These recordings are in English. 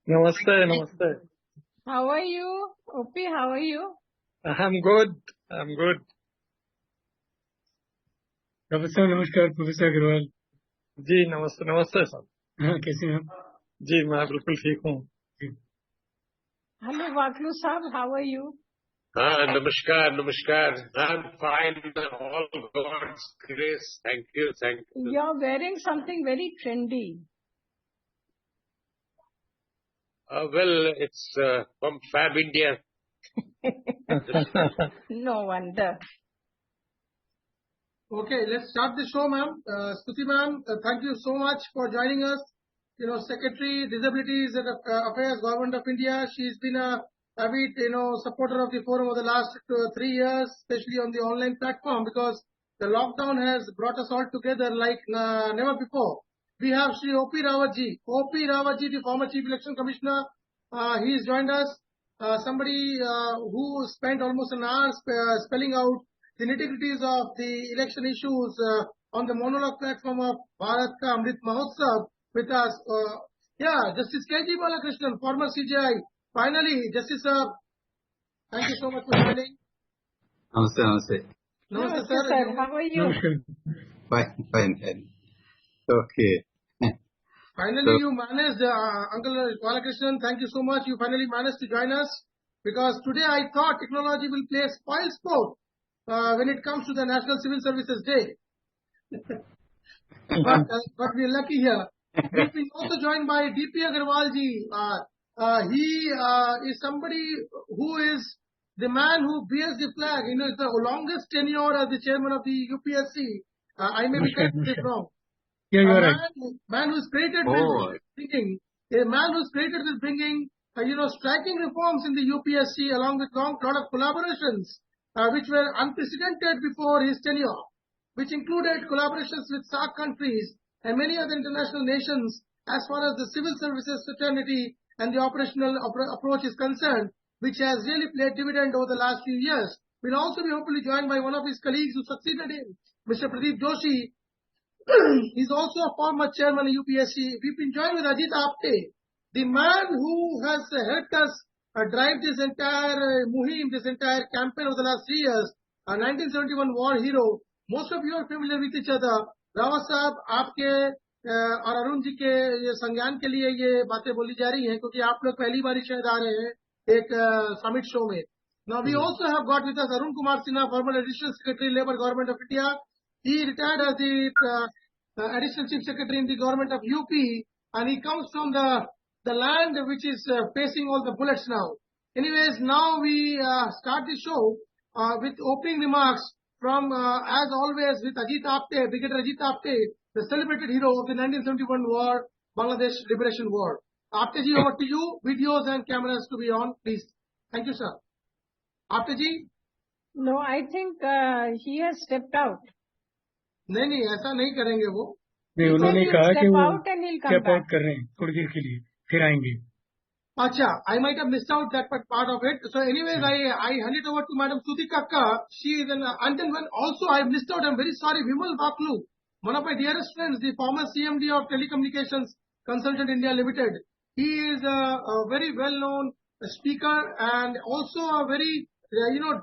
Namaste, namaste. How are you? Opi, how are you? I'm good. I'm good. Professor नमस्कार। Professor Agarwal जी नमस्ते नमस्ते sir. हाँ, कैसे हैं आप? जी मैं बिल्कुल ठीक हूँ। Hello, Vaklu Sahab, how are you? Namaskar, namaskar. I'm fine. All God's grace. Thank you, thank you. You're wearing something very trendy. Well, it's from Fab India. No wonder. Okay, let's start the show, ma'am. Stuti ma'am, thank you so much for joining us. Secretary, Disabilities and Affairs, Government of India. She's been a avid, supporter of the forum over the last 3 years, especially on the online platform, because the lockdown has brought us all together like never before. We have Sri O.P. Rawatji. O.P. Rawatji, the former Chief Election Commissioner. He's joined us. Somebody who spent almost an hour spelling out the nitty-gritties of the election issues on the monologue platform of Bharat Ka Amrit Mahotsav with us. Justice K.G. Balakrishnan, former CJI. Finally, Justice sir, thank you so much for joining. Namaste, namaste. Namaste, sir. How are you? Fine. Okay. Finally, you managed, Uncle Balakrishnan, thank you so much. You finally managed to join us, because today I thought technology will play spoil sport when it comes to the National Civil Services Day. but we're lucky here. We've been also joined by D.P. Agarwalji. He is somebody who is the man who bears the flag. It's the longest tenure as the chairman of the UPSC. I may be correct if wrong. Yeah, you're right. Man who's created with bringing, striking reforms in the UPSC along with lot of collaborations, which were unprecedented before his tenure, which included collaborations with SAARC countries and many other international nations as far as the civil services fraternity and the operational approach is concerned, which has really played dividend over the last few years. We'll also be hopefully joined by one of his colleagues who succeeded him, Mr. Pradeep Joshi. He's also a former chairman of UPSC. We've been joined with Ajit Apte, the man who has helped us drive this entire muhim, this entire campaign over the last 3 years, a 1971 war hero. Most of you are familiar with each other. Rawat साहब आपके और अरुण जी के ये संज्ञान के लिए ये बातें बोली जा रही हैं, क्योंकि आप लोग पहली बार शायद आ रहे हैं एक समिट शो में. Now we also have got with us Arun Kumar Sinha, former Additional Secretary, Labour Government of India. He retired as the Additional Chief Secretary in the Government of UP, and he comes from the land which is facing all the bullets now. Anyways, now we start the show with opening remarks from, as always, with Ajit Apte, Brigadier Ajit Apte, the celebrated hero of the 1971 war, Bangladesh Liberation War. Apte ji, over to you. Videos and cameras to be on, please. Thank you, sir. Apte ji? No, I think he has stepped out. नहीं ऐसा नहीं करेंगे वो. नहीं, उन्होंने कहा कि वो step out कर रहे हैं थोड़ी देर के लिए, फिर आएंगे. Acha, I might have missed out that part of it. So anyways, I hand it over to Madam Stuti Kakka. She is until when also I missed out. I'm very sorry. Vimal Vaklu, one of my dearest friends, the former CMD of Telecommunications Consultant India Limited. He is a very well-known speaker and also a very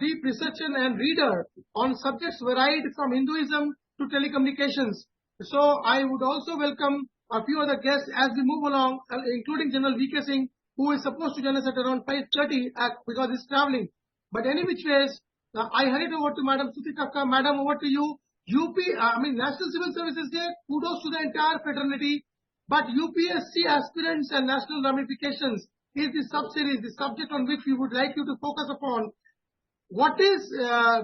deep researcher and reader on subjects varied from Hinduism to telecommunications. So I would also welcome a few other guests as we move along, including General V.K. Singh, who is supposed to join us at around 5:30 because he's traveling. But any which ways, I hand it over to Madam Stuti Kakka. Madam, over to you. National Civil Services Day, kudos to the entire fraternity. But UPSC aspirants and national ramifications is the sub-series, the subject on which we would like you to focus upon. What is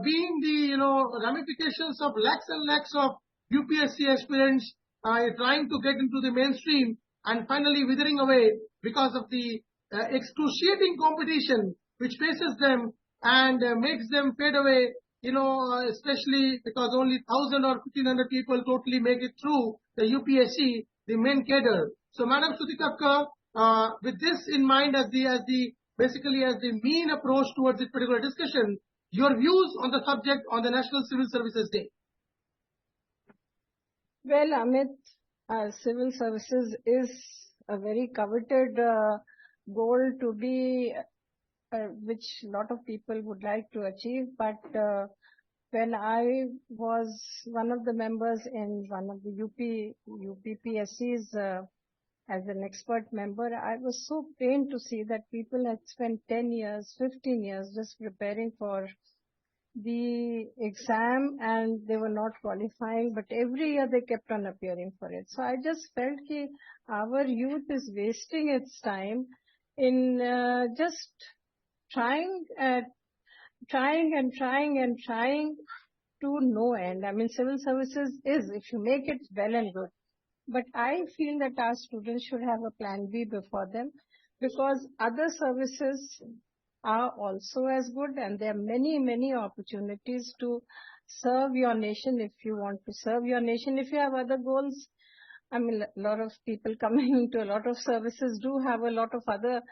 being the ramifications of lakhs and lakhs of UPSC aspirants trying to get into the mainstream and finally withering away because of the excruciating competition which faces them and makes them fade away, especially because only 1,000 or 1,500 people totally make it through the UPSC, the main cadre. So, Madam Stuti Kakka, with this in mind as the mean approach towards this particular discussion, your views on the subject on the National Civil Services Day. Well, Amit, civil services is a very coveted goal to be, which a lot of people would like to achieve, but when I was one of the members in one of the UPPSCs as an expert member, I was so pained to see that people had spent 10 years, 15 years just preparing for the exam and they were not qualifying, but every year they kept on appearing for it. So I just felt that our youth is wasting its time in just trying to no end. I mean, civil services is, if you make it, well and good. But I feel that our students should have a plan B before them, because other services are also as good and there are many, many opportunities to serve your nation if you want to serve your nation. If you have other goals, I mean, a lot of people coming into a lot of services do have a lot of other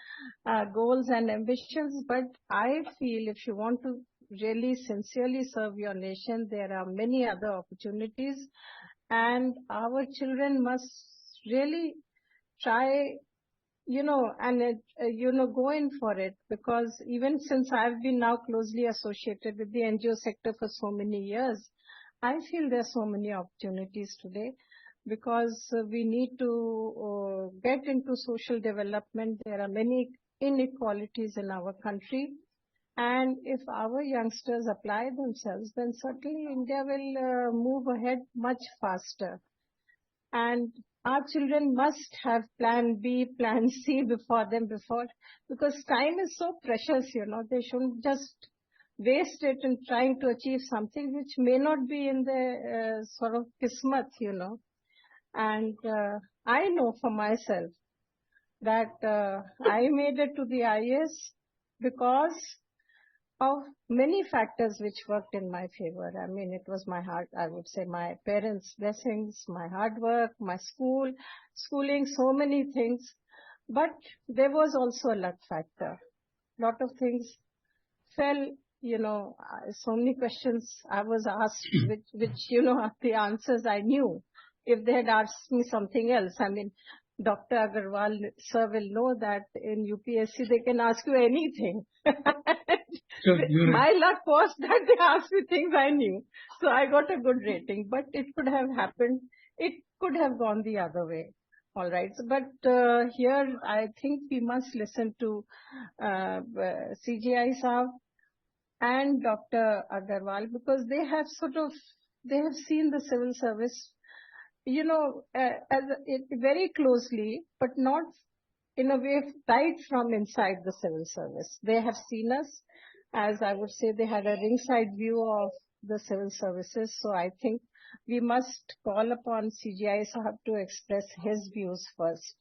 goals and ambitions, but I feel if you want to really sincerely serve your nation, there are many other opportunities. And our children must really try, go in for it, because even since I've been now closely associated with the NGO sector for so many years, I feel there are so many opportunities today, because we need to get into social development. There are many inequalities in our country. And if our youngsters apply themselves, then certainly India will move ahead much faster. And our children must have plan B, plan C before them, because time is so precious, they shouldn't just waste it in trying to achieve something which may not be in the sort of kismat, And I know for myself that I made it to the IAS because of many factors which worked in my favor. I mean, it was my my parents' blessings, my hard work, my schooling, so many things. But there was also a luck factor. Lot of things fell, so many questions I was asked, which the answers I knew. If they had asked me something else, I mean, Dr. Agarwal, sir, will know that in UPSC they can ask you anything. My luck was that they asked me things I knew. So I got a good rating, but it could have happened. It could have gone the other way. All right. But here I think we must listen to CGI Saab and Dr. Agarwal, because they have seen the civil service very closely, but not in a way right from inside the civil service. They have seen us, as I would say, they had a ringside view of the civil services. So I think we must call upon CGI Sahab to express his views first.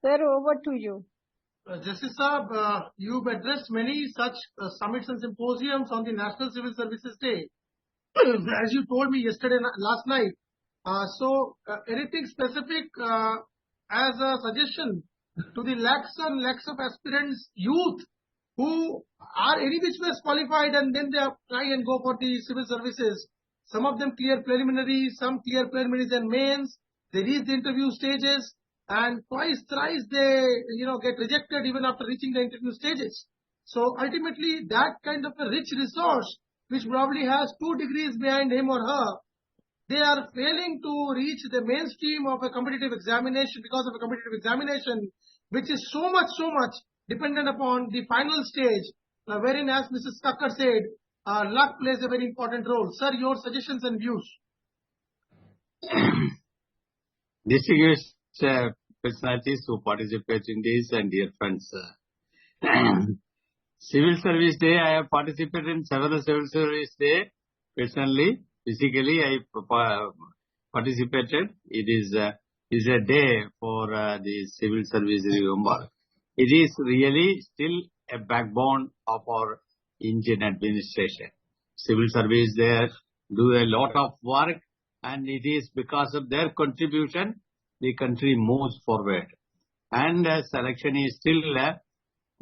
Sir, over to you. Justice Saab, you've addressed many such summits and symposiums on the National Civil Services Day, as you told me last night. So anything specific as a suggestion to the lakhs and lakhs of aspirants, youth, who are any which ways qualified and then they try and go for the civil services. Some of them clear preliminaries, some clear preliminaries and mains. They reach the interview stages, and twice, thrice they get rejected even after reaching the interview stages. So ultimately, that kind of a rich resource, which probably has 2 degrees behind him or her, they are failing to reach the mainstream of a competitive examination because of a competitive examination, which is so much dependent upon the final stage, wherein, as Mrs. Thakkar said, luck plays a very important role. Sir, your suggestions and views. Distinguished personalities who participate in this, and dear friends, Civil Service Day, I have participated in several Civil Service Day. Personally, physically, I participated. It is a day for the civil service remember. It is really still a backbone of our Indian administration. Civil service there do a lot of work, and it is because of their contribution the country moves forward. And selection is still,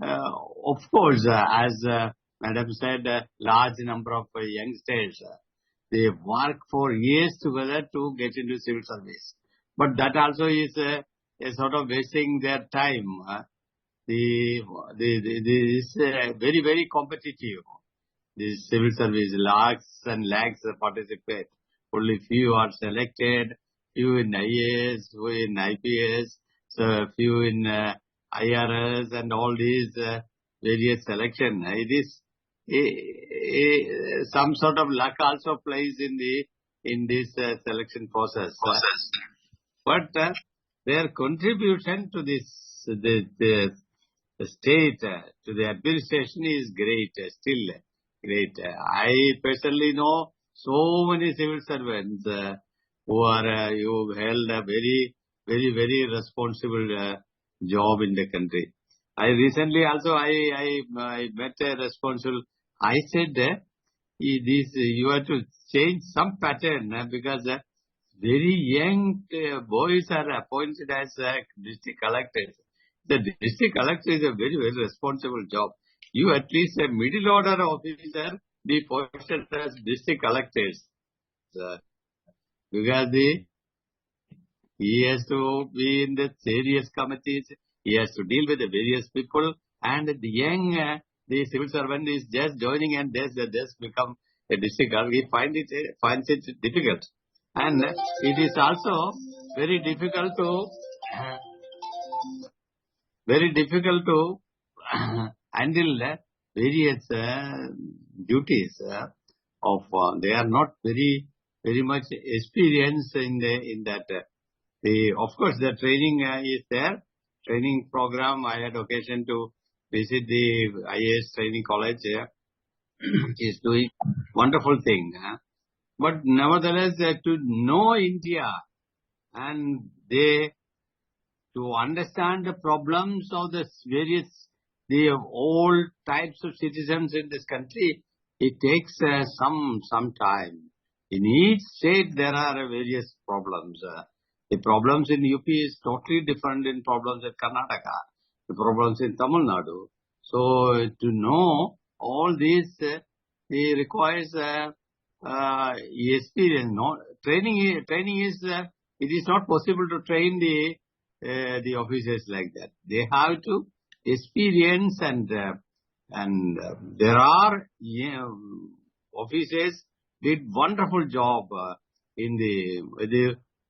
of course, as Madam said, large number of youngsters. They work for years together to get into civil service. But that also is sort of wasting their time. This very, very competitive. This civil service, lakhs and lakhs participate. Only few are selected, few in IAS, few in IPS, so few in IRS and all these various selection. It is some sort of luck also plays in this selection process. But their contribution to this the state, to the administration is great, still great. I personally know so many civil servants who held a very, very, very responsible job in the country. I recently also I met a responsible. I said you have to change some pattern because very young boys are appointed as district collectors. The district collector is a very, very responsible job. You at least a middle order officer be posted as district collectors because he has to be in the various committees. He has to deal with the various people, and the young the civil servant is just joining and just become a district collector. He finds it difficult, and it is also very difficult to handle various duties of. They are not very, very much experienced in that. Of course, the training is there. Training program. I had occasion to visit the IAS training college, which is doing wonderful thing. But nevertheless, to know India and to understand the problems of the all types of citizens in this country, it takes some time. In each state, there are various problems. The problems in UP is totally different in problems in Karnataka, the problems in Tamil Nadu. So to know all these, it requires experience. No training is it is not possible to train the officers like that. They have to experience and there are officers did wonderful job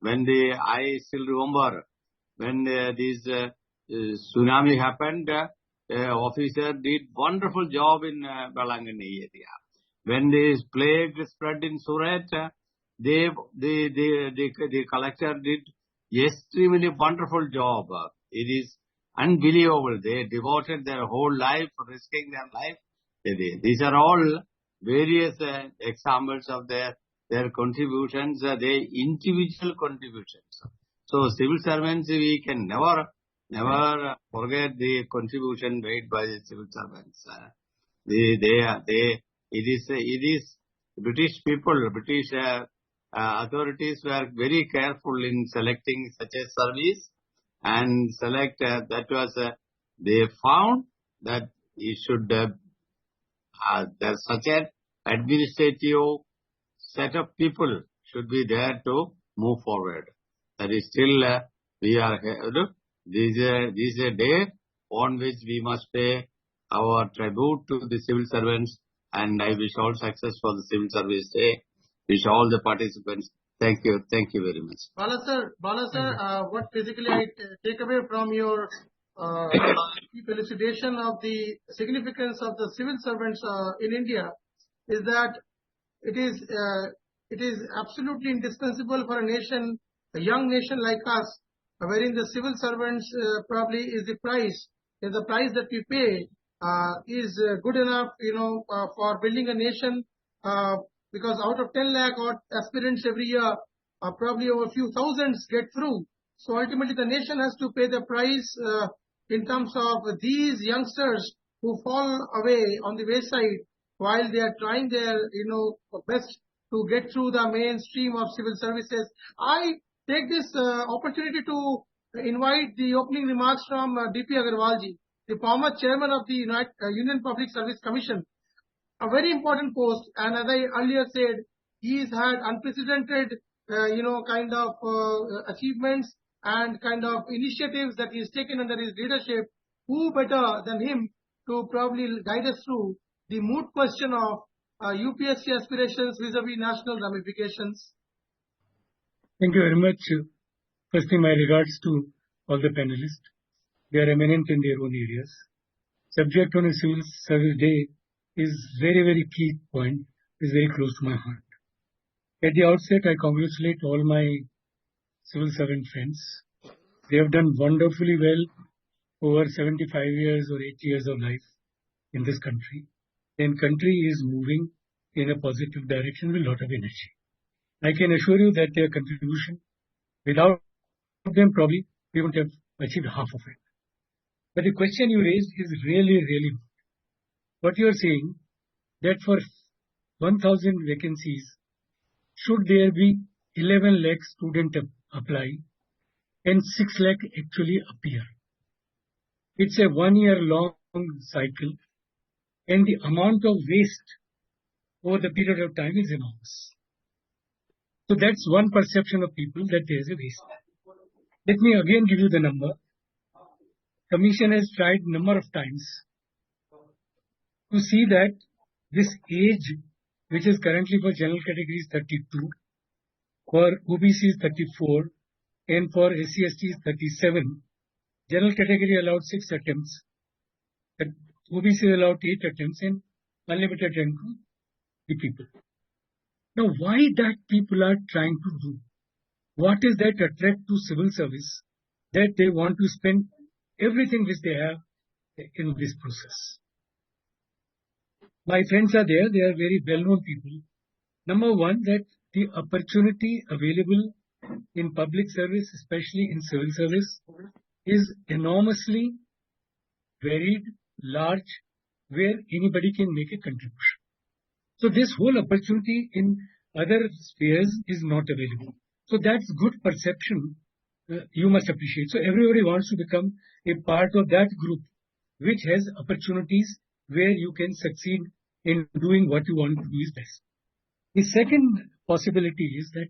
I still remember when this tsunami happened, officer did wonderful job in Balangani area. When this plague spread in Surat, the collector did extremely wonderful job. It is unbelievable. They devoted their whole life, risking their life. These are all various examples of their contributions, their individual contributions. So civil servants, we can never forget the contribution made by the civil servants. It is British people, British authorities were very careful in selecting such a service and select that was they found that it should there's such an administrative set of people should be there to move forward. That is still we are this is a day on which we must pay our tribute to the civil servants, and I wish all success for the civil service day. Wish all the participants. Thank you very much. Bala sir, what basically I take away from your elucidation of the significance of the civil servants in India is that it is absolutely indispensable for a nation, a young nation like us, wherein the civil servants probably is the price that we pay is good enough, for building a nation. Because out of 10 lakh odd aspirants every year, probably over a few thousands get through. So ultimately, the nation has to pay the price in terms of these youngsters who fall away on the wayside while they are trying their best to get through the mainstream of civil services. I take this opportunity to invite the opening remarks from D.P. Agarwalji, the former chairman of the Union Public Service Commission. A very important post, and as I earlier said, he's had unprecedented, kind of achievements, and kind of initiatives that he's taken under his leadership, who better than him to probably guide us through the moot question of UPSC aspirations vis-a-vis national ramifications? Thank you very much. Firstly, my regards to all the panelists. They are eminent in their own areas. Subject on a civil service day is very, very key point, is very close to my heart. At the outset, I congratulate all my civil servant friends. They have done wonderfully well over 75 years or 80 years of life in this country. And country is moving in a positive direction with a lot of energy. I can assure you that their contribution, without them probably, we wouldn't have achieved half of it. But the question you raised is really, really good. What you are saying, that for 1,000 vacancies, should there be 11 lakh students apply and 6 lakh actually appear? It's a 1 year long cycle, and the amount of waste over the period of time is enormous. So that's one perception of people, that there is a waste. Let me again give you the number. Commission has tried number of times to see that this age, which is currently for general categories 32, for OBCs 34, and for SC/STs 37, general category allowed 6 attempts, OBC allowed 8 attempts, and unlimited attempt to the people. Now, why that people are trying to do? What is that attract to civil service that they want to spend everything which they have in this process? My friends are there, they are very well-known people. Number one, that the opportunity available in public service, especially in civil service, is enormously varied, large, where anybody can make a contribution. So this whole opportunity in other spheres is not available. So that's good perception you must appreciate. So everybody wants to become a part of that group which has opportunities where you can succeed in doing what you want to do is best. The second possibility is that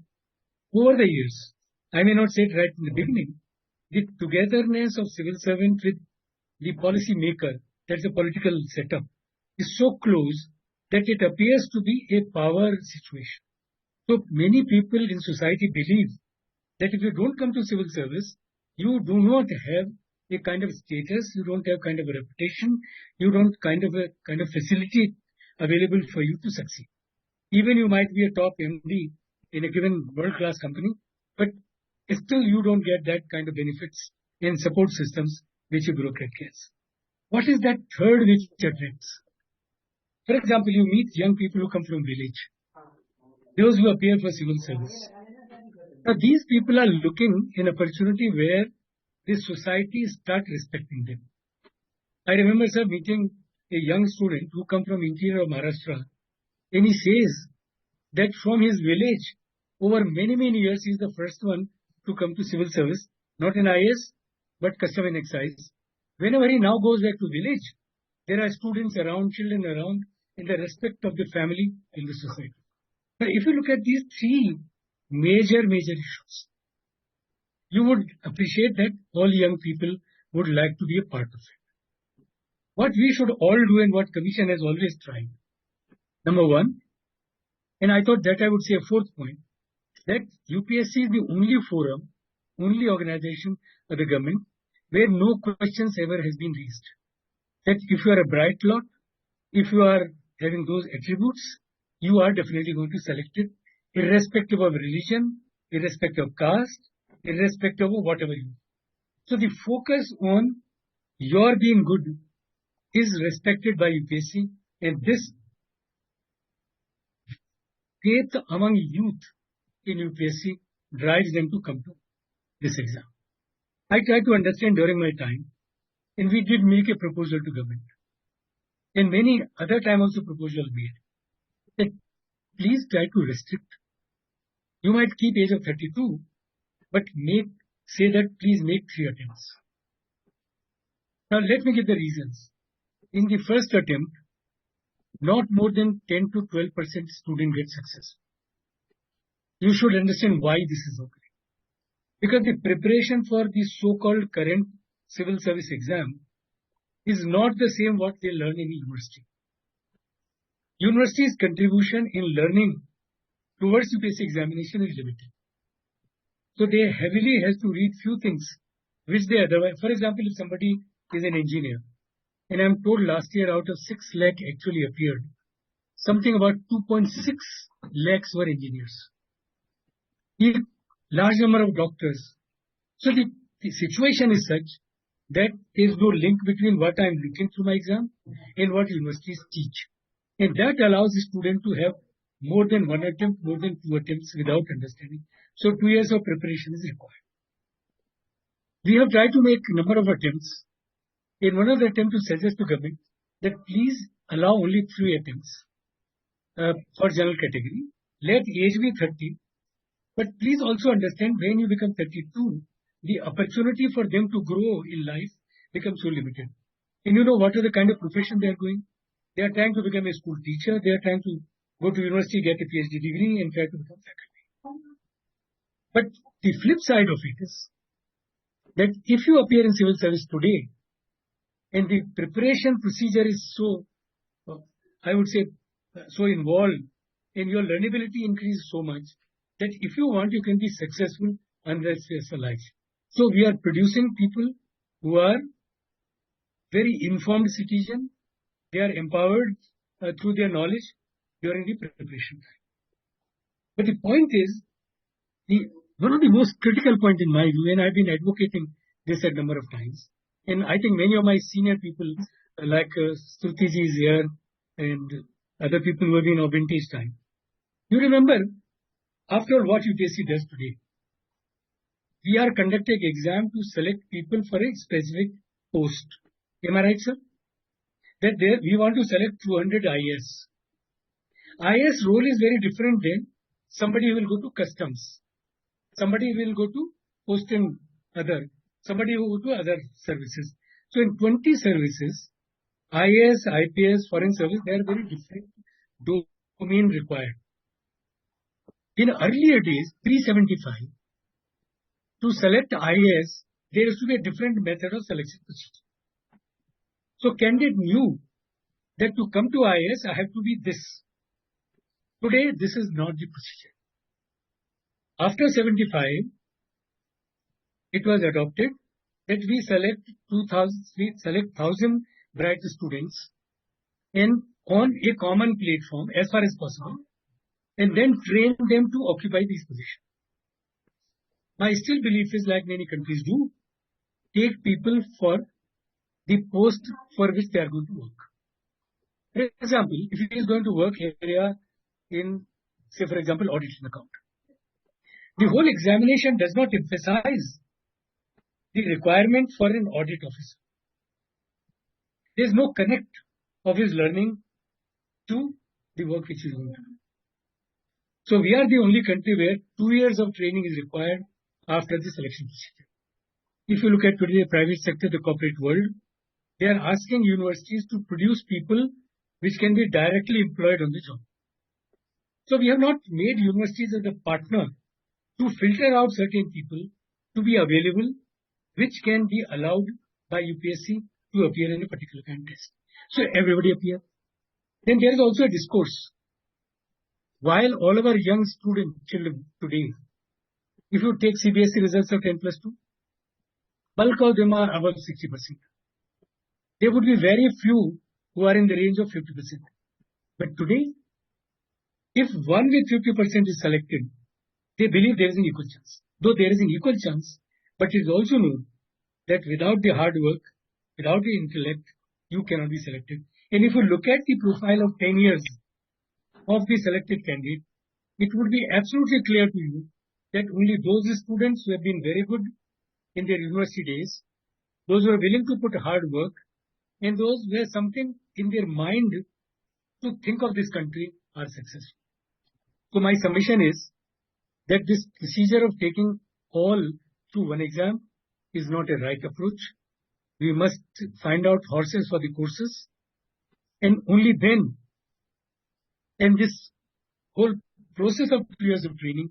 over the years, I may not say it right in the beginning, the togetherness of civil servant with the policy maker, that's a political setup, is so close that it appears to be a power situation. So many people in society believe that if you don't come to civil service, you do not have a kind of status, you don't have kind of a reputation, you don't kind of facility available for you to succeed. Even you might be a top MD in a given world-class company, but still you don't get that kind of benefits and support systems which a bureaucrat gets. What is that third which attracts? For example, you meet young people who come from village, those who appear for civil service. Now these people are looking an opportunity where the society start respecting them. I remember, sir, meeting a young student who come from interior of Maharashtra, and he says that from his village, over many, many years, he is the first one to come to civil service, not in IAS, but custom and excise. Whenever he now goes back to village, there are students around, children around, in the respect of the family and the society. But if you look at these three major issues, you would appreciate that all young people would like to be a part of it. What we should all do and what Commission has always tried. Number one, and I thought that I would say a fourth point, that UPSC is the only forum, only organization of the government where no questions ever has been raised. That if you are a bright lot, if you are having those attributes, you are definitely going to select it, irrespective of religion, irrespective of caste, irrespective of whatever you are. So the focus on your being good is respected by UPSC, and this faith among youth in UPSC drives them to come to this exam. I tried to understand during my time, and we did make a proposal to government. And many other time also proposal made that please try to restrict. You might keep age of 32, but say that please make 3 attempts. Now let me give the reasons. In the first attempt, not more than 10 to 12% student get success. You should understand why this is okay. because the preparation for the so-called current civil service exam is not the same what they learn in university. University's contribution in learning towards UPSC examination is limited. So they heavily has to read few things which they otherwise, for example, if somebody is an engineer, and I'm told last year out of 6 lakh actually appeared, something about 2.6 lakhs were engineers. A large number of doctors. So the situation is such that there is no link between what I am looking through my exam and what universities teach. And that allows the student to have more than one attempt, more than 2 attempts without understanding. So 2 years of preparation is required. We have tried to make a number of attempts. In one of the attempts to suggest to government that please allow only 3 attempts for general category. Let age be 30. But please also understand when you become 32, the opportunity for them to grow in life becomes so limited. And you know what are the kind of profession they are going? They are trying to become a school teacher. They are trying to go to university, get a PhD degree, and try to become faculty. But the flip side of it is that if you appear in civil service today, and the preparation procedure is so, I would say, so involved, and your learnability increases so much, that if you want, you can be successful unless there's a life. So we are producing people who are very informed citizens. They are empowered through their knowledge during the preparation. But the point is, one of the most critical points in my view, and I've been advocating this a number of times, and I think many of my senior people like Shruti ji is here and other people who have been of vintage time. You remember, after all, what UPSC does today, we are conducting exam to select people for a specific post. Am I right, sir? That there we want to select 200 IAS. IAS role is very different than somebody will go to customs. Somebody will go to post and other. Somebody will go to other services. So in 20 services, IAS, IPS, foreign service, they are very different domain required. In earlier days, pre-75, to select IAS, there used to be a different method of selection procedure. So candidate knew that to come to IAS, I have to be this. Today, this is not the procedure. After 75, it was adopted that we select 1,000 bright students and on a common platform as far as possible, and then train them to occupy these positions. My still belief is, like many countries do, take people for the post for which they are going to work. For example, if he is going to work area in, say for example, audit and account, the whole examination does not emphasize the requirement for an audit officer. There is no connect of his learning to the work which he is going to do. So we are the only country where 2 years of training is required after the selection procedure. If you look at today the private sector, the corporate world, they are asking universities to produce people which can be directly employed on the job. So we have not made universities as a partner to filter out certain people to be available, which can be allowed by UPSC to appear in a particular contest. So everybody appear. Then there is also a discourse. While all of our young children today, if you take CBSE results of 10+2, bulk of them are above 60%. There would be very few who are in the range of 50%. But today, if one with 50% is selected, they believe there is an equal chance. Though there is an equal chance, but it is also known that without the hard work, without the intellect, you cannot be selected. And if you look at the profile of 10 years of the selected candidate, it would be absolutely clear to you that only those students who have been very good in their university days, those who are willing to put hard work, and those who have something in their mind to think of this country are successful. So my submission is that this procedure of taking all through one exam is not a right approach. We must find out horses for the courses, and only then, and this whole process of 2 years of training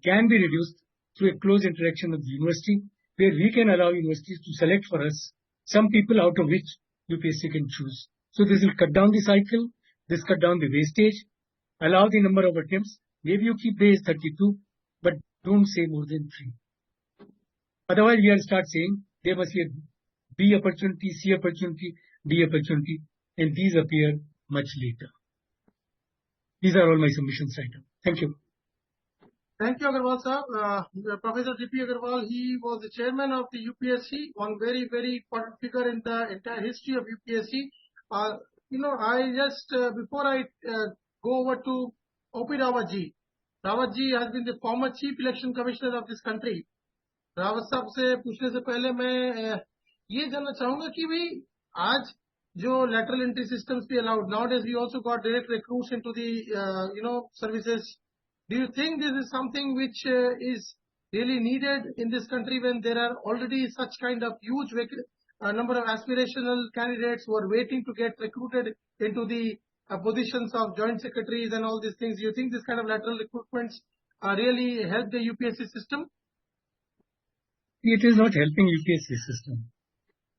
can be reduced through a close interaction with the university, where we can allow universities to select for us some people out of which UPSC can choose. So this will cut down the cycle, this cut down the wastage, allow the number of attempts. Maybe you keep the age 32, but don't say more than 3. Otherwise, we will start saying there must be a B opportunity, C opportunity, D opportunity, and these appear much later. These are all my submissions right now. Thank you. Thank you, Agarwal sir. Professor G.P. Agarwal, he was the chairman of the UPSC, one very, very important figure in the entire history of UPSC. I just, before I go over to O.P. Rawatji, Rawatji has been the former Chief Election Commissioner of this country. Rawat साहब से पूछने से पहले मैं ये जानना चाहूंगा कि भाई आज जो lateral entry systems be allowed, nowadays we also got direct recruits into the services. Do you think this is something which is really needed in this country when there are already such kind of huge number of aspirational candidates who are waiting to get recruited into the positions of joint secretaries and all these things? Do you think this kind of lateral recruitments really help the UPSC system? It is not helping UPSC system.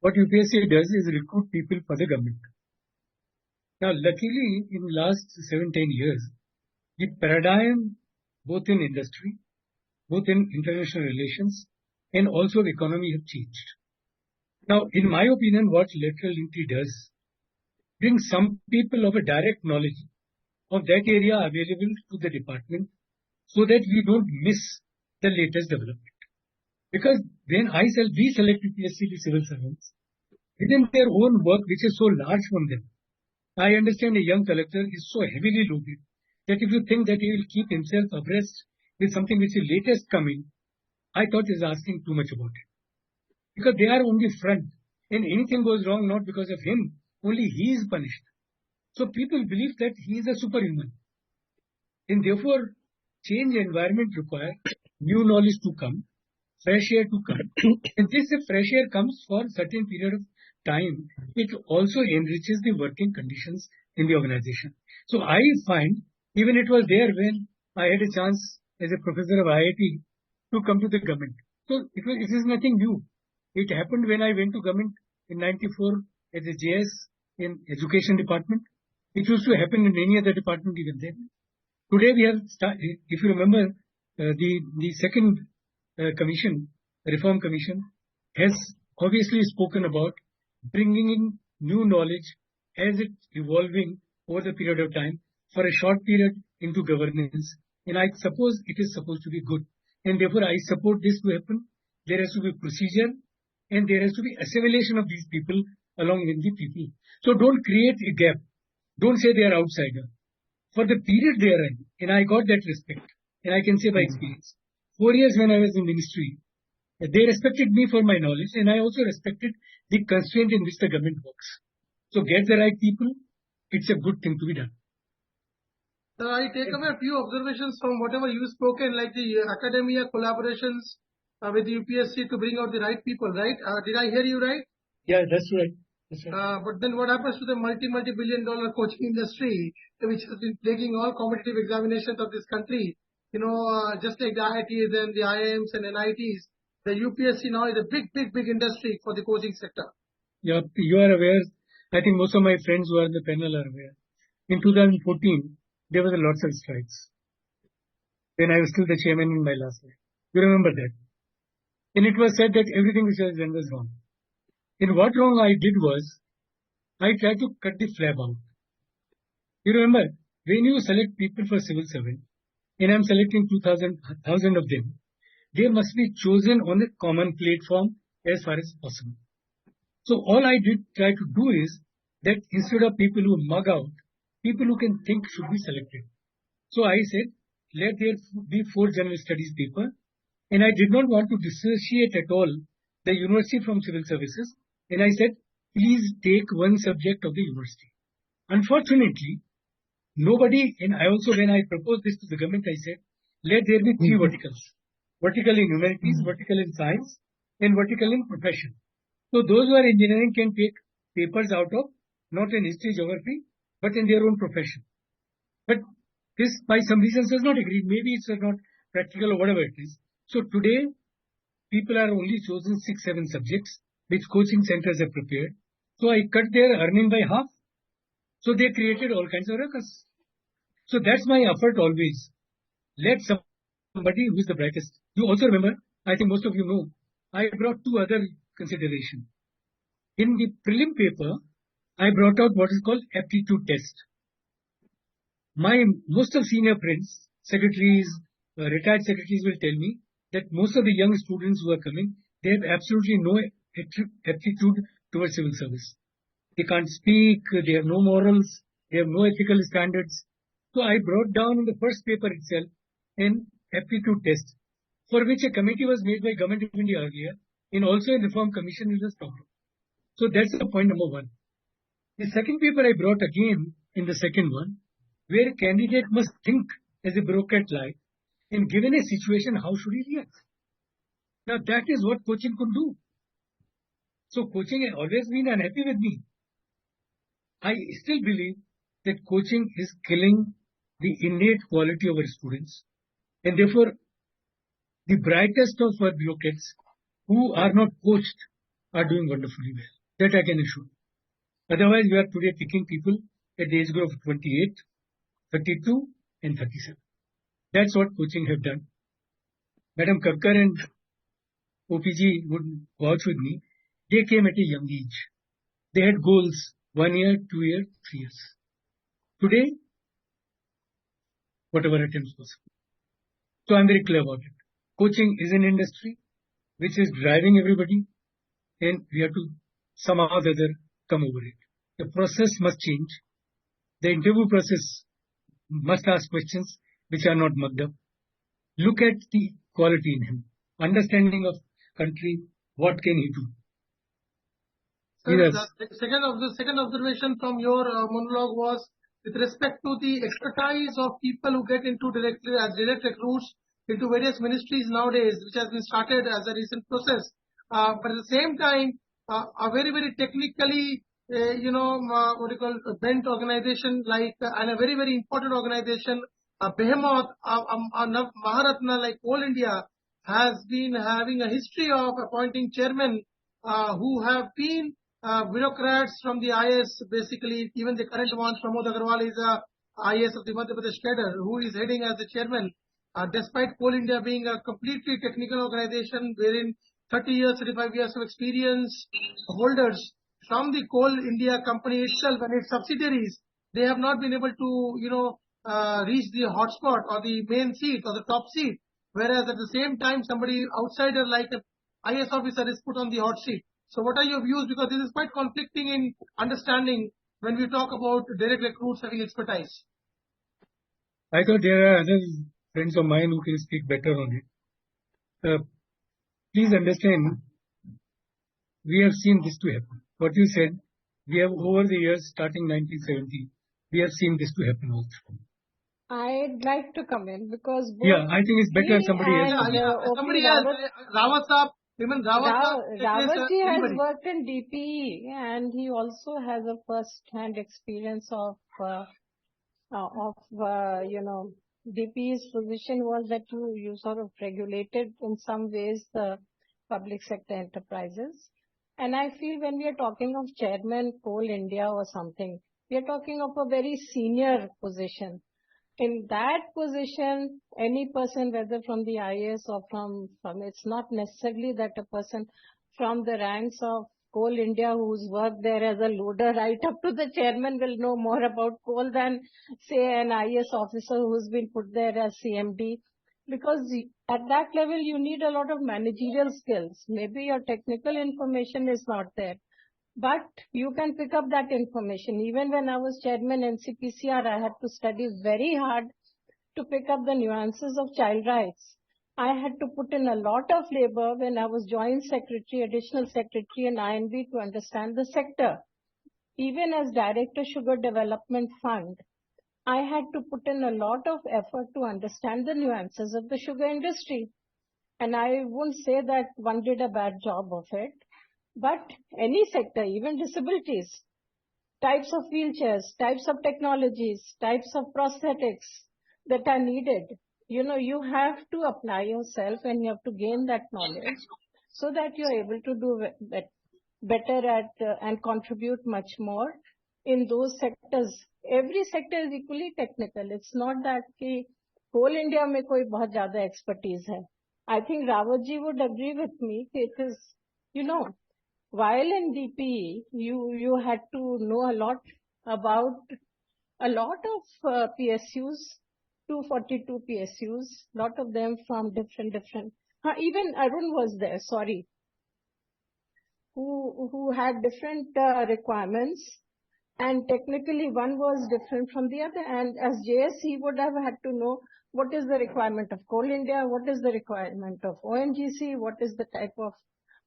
What UPSC does is recruit people for the government. Now, luckily, in the last 7-10 years, the paradigm, both in industry, both in international relations, and also economy have changed. Now, in my opinion, what lateral entry does, brings some people of a direct knowledge of that area available to the department so that we don't miss the latest development. Because when we select UPSC civil servants, within their own work, which is so large from them, I understand a young collector is so heavily loaded that if you think that he will keep himself abreast with something which is latest coming, I thought is asking too much about it. Because they are on the front, and anything goes wrong not because of him, only he is punished. So people believe that he is a superhuman. And therefore, change environment requires new knowledge to come, fresh air to come. And this fresh air comes for a certain period of time. It also enriches the working conditions in the organization. So I find, even it was there when I had a chance as a professor of IIT to come to the government. So it is nothing new. It happened when I went to government in 94 as a JS in education department. It used to happen in any other department even then. Today we have started, if you remember, the second commission, reform commission, has obviously spoken about bringing in new knowledge as it's evolving over the period of time for a short period into governance. And I suppose it is supposed to be good. And therefore I support this to happen. There has to be procedure and there has to be assimilation of these people along with the people. So don't create a gap. Don't say they are outsider. For the period they are in, and I got that respect. And I can say by experience. 4 years when I was in ministry, they respected me for my knowledge and I also respected the constraint in which the government works. So get the right people, it's a good thing to be done. So I take away a few observations from whatever you spoken, like the academia collaborations with the UPSC to bring out the right people, right? Did I hear you right? Yeah, that's right. That's right. But then what happens to the multi-billion dollar coaching industry, which has been plaguing all competitive examinations of this country? Just like the IITs and the IIMs and NITs, the UPSC now is a big industry for the coaching sector. Yeah, you are aware. I think most of my friends who are in the panel are aware. In 2014, there was a lots of strikes. When I was still the chairman in my last year. You remember that? And it was said that everything which was done was wrong. And what wrong I did was, I tried to cut the flab out. You remember, when you select people for civil servant, and I'm selecting 1,000 of them, they must be chosen on a common platform as far as possible. So all I did try to do is that instead of people who mug out, people who can think should be selected. So I said, let there be 4 general studies paper, and I did not want to dissociate at all the university from civil services, and I said, please take one subject of the university. Unfortunately, nobody, and I also, when I proposed this to the government, I said, let there be 3 verticals. Vertical in humanities, vertical in science, and vertical in profession. So those who are engineering can take papers out of, not in history, geography, but in their own profession. But this, by some reasons, was not agreed. Maybe it's not practical or whatever it is. So today, people are only chosen 6-7 subjects which coaching centers have prepared. So I cut their earning by half. So they created all kinds of ruckus. So that's my effort always. Let somebody who is the brightest. You also remember, I think most of you know, I brought 2 other considerations. In the prelim paper, I brought out what is called aptitude test. Most of senior friends, secretaries, retired secretaries will tell me that most of the young students who are coming, they have absolutely no aptitude towards civil service. They can't speak, they have no morals, they have no ethical standards. So I brought down in the first paper itself an aptitude test, for which a committee was made by Government of India earlier, and also a reform commission is a problem. So that's the point number 1. The second paper I brought again in the second one, where a candidate must think as a bureaucrat-like, and given a situation, how should he react? Now that is what coaching could do. So coaching has always been unhappy with me. I still believe that coaching is killing the innate quality of our students, and therefore the brightest of our bureaucrats who are not coached are doing wonderfully well. That I can assure. Otherwise, we are today picking people at the age group of 28, 32 and 37. That's what coaching have done. Madam Kakkar and OPG would vouch with me. They came at a young age. They had goals, 1 year, 2 years, 3 years. Today, whatever attempts possible. So I'm very clear about it. Coaching is an industry which is driving everybody, and we have to somehow or the other come over it. The process must change. The interview process must ask questions which are not mugged up. Look at the quality in him. Understanding of country, what can he do? Sir, the second observation from your monologue was with respect to the expertise of people who get into direct recruits into various ministries nowadays, which has been started as a recent process. But at the same time, a very, very technically, what you call bent organization and a very, very important organization, a behemoth, a Maharatna like Coal India has been having a history of appointing chairmen who have been bureaucrats from the IS, basically. Even the current one, Pramod Agarwal, is a IS of the Madhya Pradesh cadre, who is heading as the chairman. Despite Coal India being a completely technical organization wherein 30 years, 35 years of experience holders from the Coal India company itself and its subsidiaries, they have not been able to, reach the hotspot or the main seat or the top seat. Whereas at the same time, somebody outsider like an IS officer is put on the hot seat. So what are your views? Because this is quite conflicting in understanding when we talk about direct recruits having expertise. I thought there are other friends of mine who can speak better on it. Please understand, we have seen this to happen. What you said, we have over the years, starting 1970, we have seen this to happen also. I'd like to come in because Yeah, I think it's better somebody else. Somebody else. Rawat Saab, even Rawatji has worked in DPE, and he also has a first-hand experience of DPE's position was that you sort of regulated in some ways the public sector enterprises. And I feel when we are talking of chairman Coal India or something, we are talking of a very senior position. In that position, any person, whether from the IAS or from it's not necessarily that a person from the ranks of Coal India who's worked there as a loader right up to the chairman will know more about coal than, say, an IAS officer who's been put there as CMD. Because at that level, you need a lot of managerial skills. Maybe your technical information is not there, but you can pick up that information. Even when I was chairman NCPCR, I had to study very hard to pick up the nuances of child rights. I had to put in a lot of labor when I was joint secretary, additional secretary and INB to understand the sector. Even as director Sugar Development Fund, I had to put in a lot of effort to understand the nuances of the sugar industry. And I won't say that one did a bad job of it, but any sector, even disabilities, types of wheelchairs, types of technologies, types of prosthetics that are needed you have to apply yourself and you have to gain that knowledge so that you are able to do better at and contribute much more in those sectors. Every sector is equally technical. It's not that ki whole India mein koi bahut zyada expertise hai. I think Rawat ji would agree with me. It is, while in DPE, you had to know a lot about a lot of PSUs, 242 PSUs, lot of them from different, even Arun was there, sorry, who had different requirements, and technically one was different from the other, and as JS he would have had to know what is the requirement of Coal India, what is the requirement of ONGC, what is the type of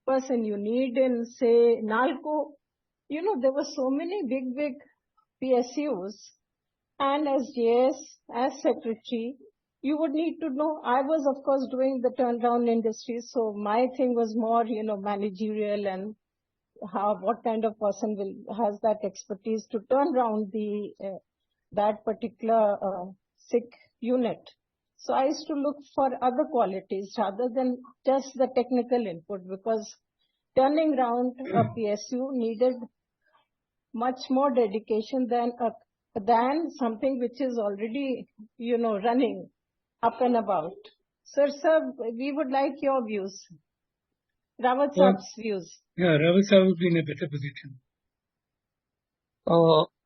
person you need in, say, NALCO. There were so many big PSUs, and as JS, as secretary, you would need to know. I was, of course, doing the turnaround industry, so my thing was more, managerial and what kind of person has that expertise to turn around that particular SIC unit. So I used to look for other qualities rather than just the technical input, because turning around a PSU needed much more dedication than something which is already, running up and about. Sir, we would like your views. Rawat Saab's views. Yeah, Rawat Saab would be in a better position.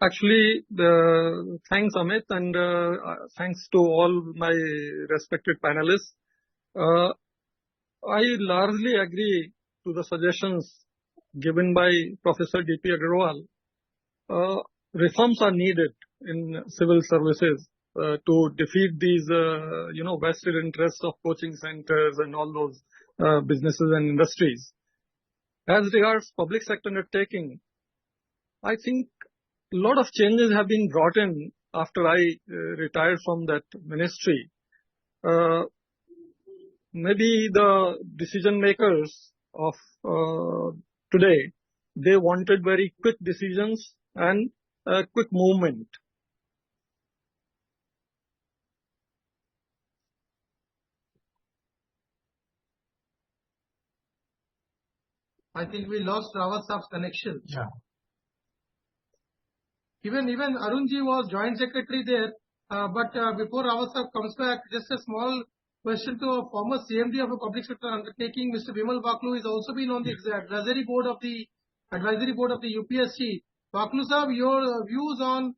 Actually, thanks Amit, and thanks to all my respected panelists. I largely agree to the suggestions given by Professor D.P. Agarwal. Reforms are needed in civil services to defeat these, vested interests of coaching centers and all those businesses and industries. As regards public sector undertaking, I think a lot of changes have been brought in after I retired from that ministry. Maybe the decision makers of today, they wanted very quick decisions and quick movement. I think we lost Rawat Saab's connection. Yeah. Even Arunji was joint secretary there. But before Rawat Saab comes back, just a small question to a former CMD of a public sector undertaking, Mr. Vimal Baklu, has also been on the advisory board of the UPSC. Baklu Saab, your views on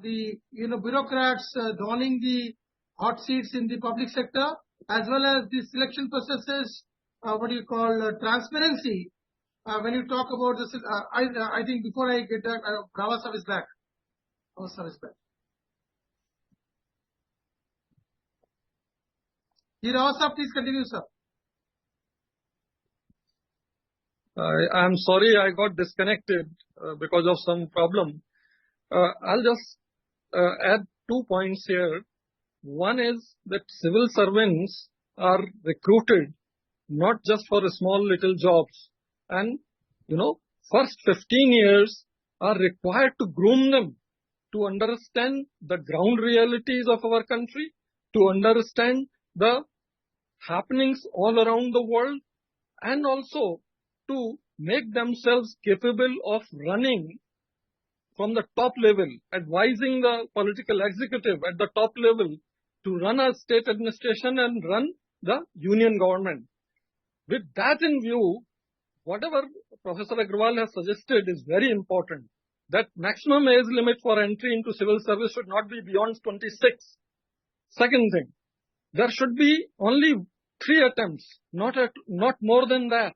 the bureaucrats donning the hot seats in the public sector, as well as the selection processes, transparency. When you talk about this, I think before I get that, Rawat Saab is back. Rawat Saab is back. Rawat Saab, please continue, sir. I'm sorry I got disconnected because of some problem. I'll just add 2 points here. One is that civil servants are recruited not just for small little jobs, and first 15 years are required to groom them to understand the ground realities of our country, to understand the happenings all around the world, and also to make themselves capable of running from the top level, advising the political executive at the top level to run a state administration and run the union government. With that in view, whatever Professor Agarwal has suggested is very important. That maximum age limit for entry into civil service should not be beyond 26. Second thing, there should be only 3 attempts, not more than that.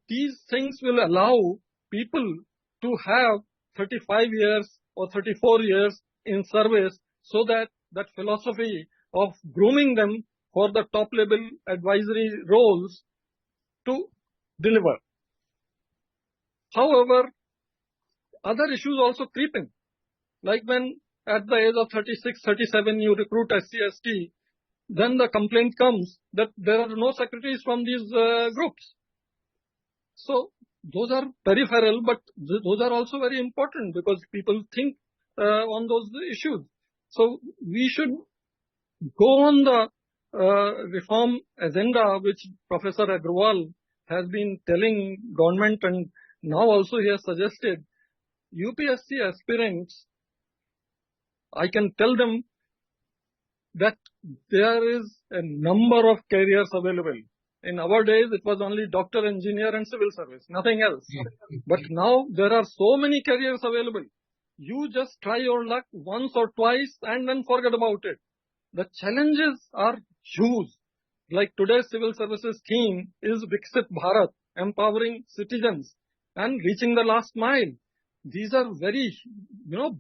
These things will allow people to have 35 years or 34 years in service, so that philosophy of grooming them for the top level advisory roles to deliver. However, other issues also creep in. Like when at the age of 36, 37 you recruit SC/ST, then the complaint comes that there are no secretaries from these groups. So those are peripheral, but those are also very important because people think on those issues. So we should go on the reform agenda which Professor Agrawal has been telling government, and now also he has suggested UPSC aspirants, I can tell them that there is a number of careers available. In our days, it was only doctor, engineer and civil service, nothing else. But now there are so many careers available. You just try your luck once or twice and then forget about it. The challenges are huge. Like today's civil services theme is Viksit Bharat, empowering citizens and reaching the last mile. These are very,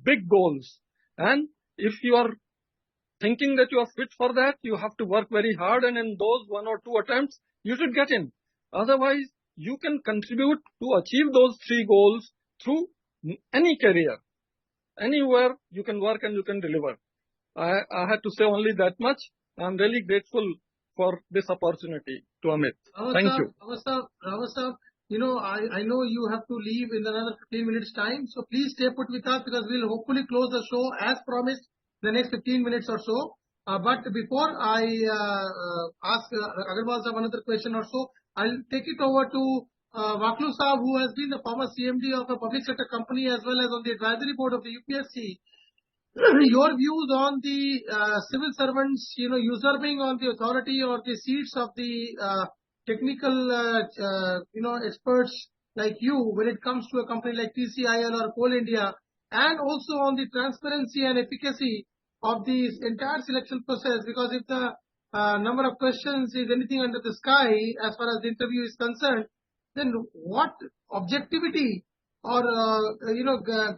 big goals. And if you are thinking that you are fit for that, you have to work very hard, and in those 1 or 2 attempts, you should get in. Otherwise, you can contribute to achieve those 3 goals through any career. Anywhere you can work and you can deliver. I had to say only that much. I'm really grateful for this opportunity to Amit. Thank you. Ravasab, I know you have to leave in another 15 minutes time. So please stay put with us, because we'll hopefully close the show as promised the next 15 minutes or so. But before I ask Agarwal Sahab another question or so, I'll take it over to Vaklu Sahab, who has been the former CMD of a public sector company as well as on the advisory board of the UPSC. Your views on the civil servants, usurping on the authority or the seats of the technical, experts like you when it comes to a company like TCIL or Coal India, and also on the transparency and efficacy of the entire selection process. Because if the number of questions is anything under the sky as far as the interview is concerned, then what objectivity or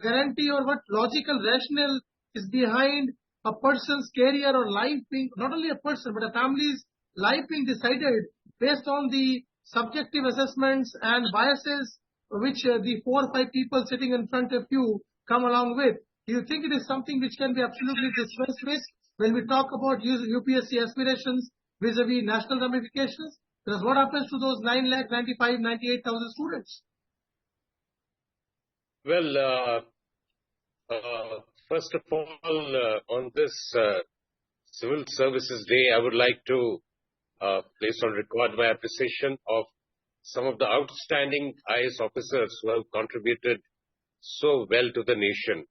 guarantee or what logical rationale is behind a person's career or life being, not only a person but a family's life being decided based on the subjective assessments and biases which the 4 or 5 people sitting in front of you come along with? Do you think it is something which can be absolutely dispensed with when we talk about UPSC aspirations vis-a-vis national ramifications? Because what happens to those 9,95,98,000 students? Well, first of all, on this Civil Services Day, I would like to place on record my appreciation of some of the outstanding IAS officers who have contributed so well to the nation.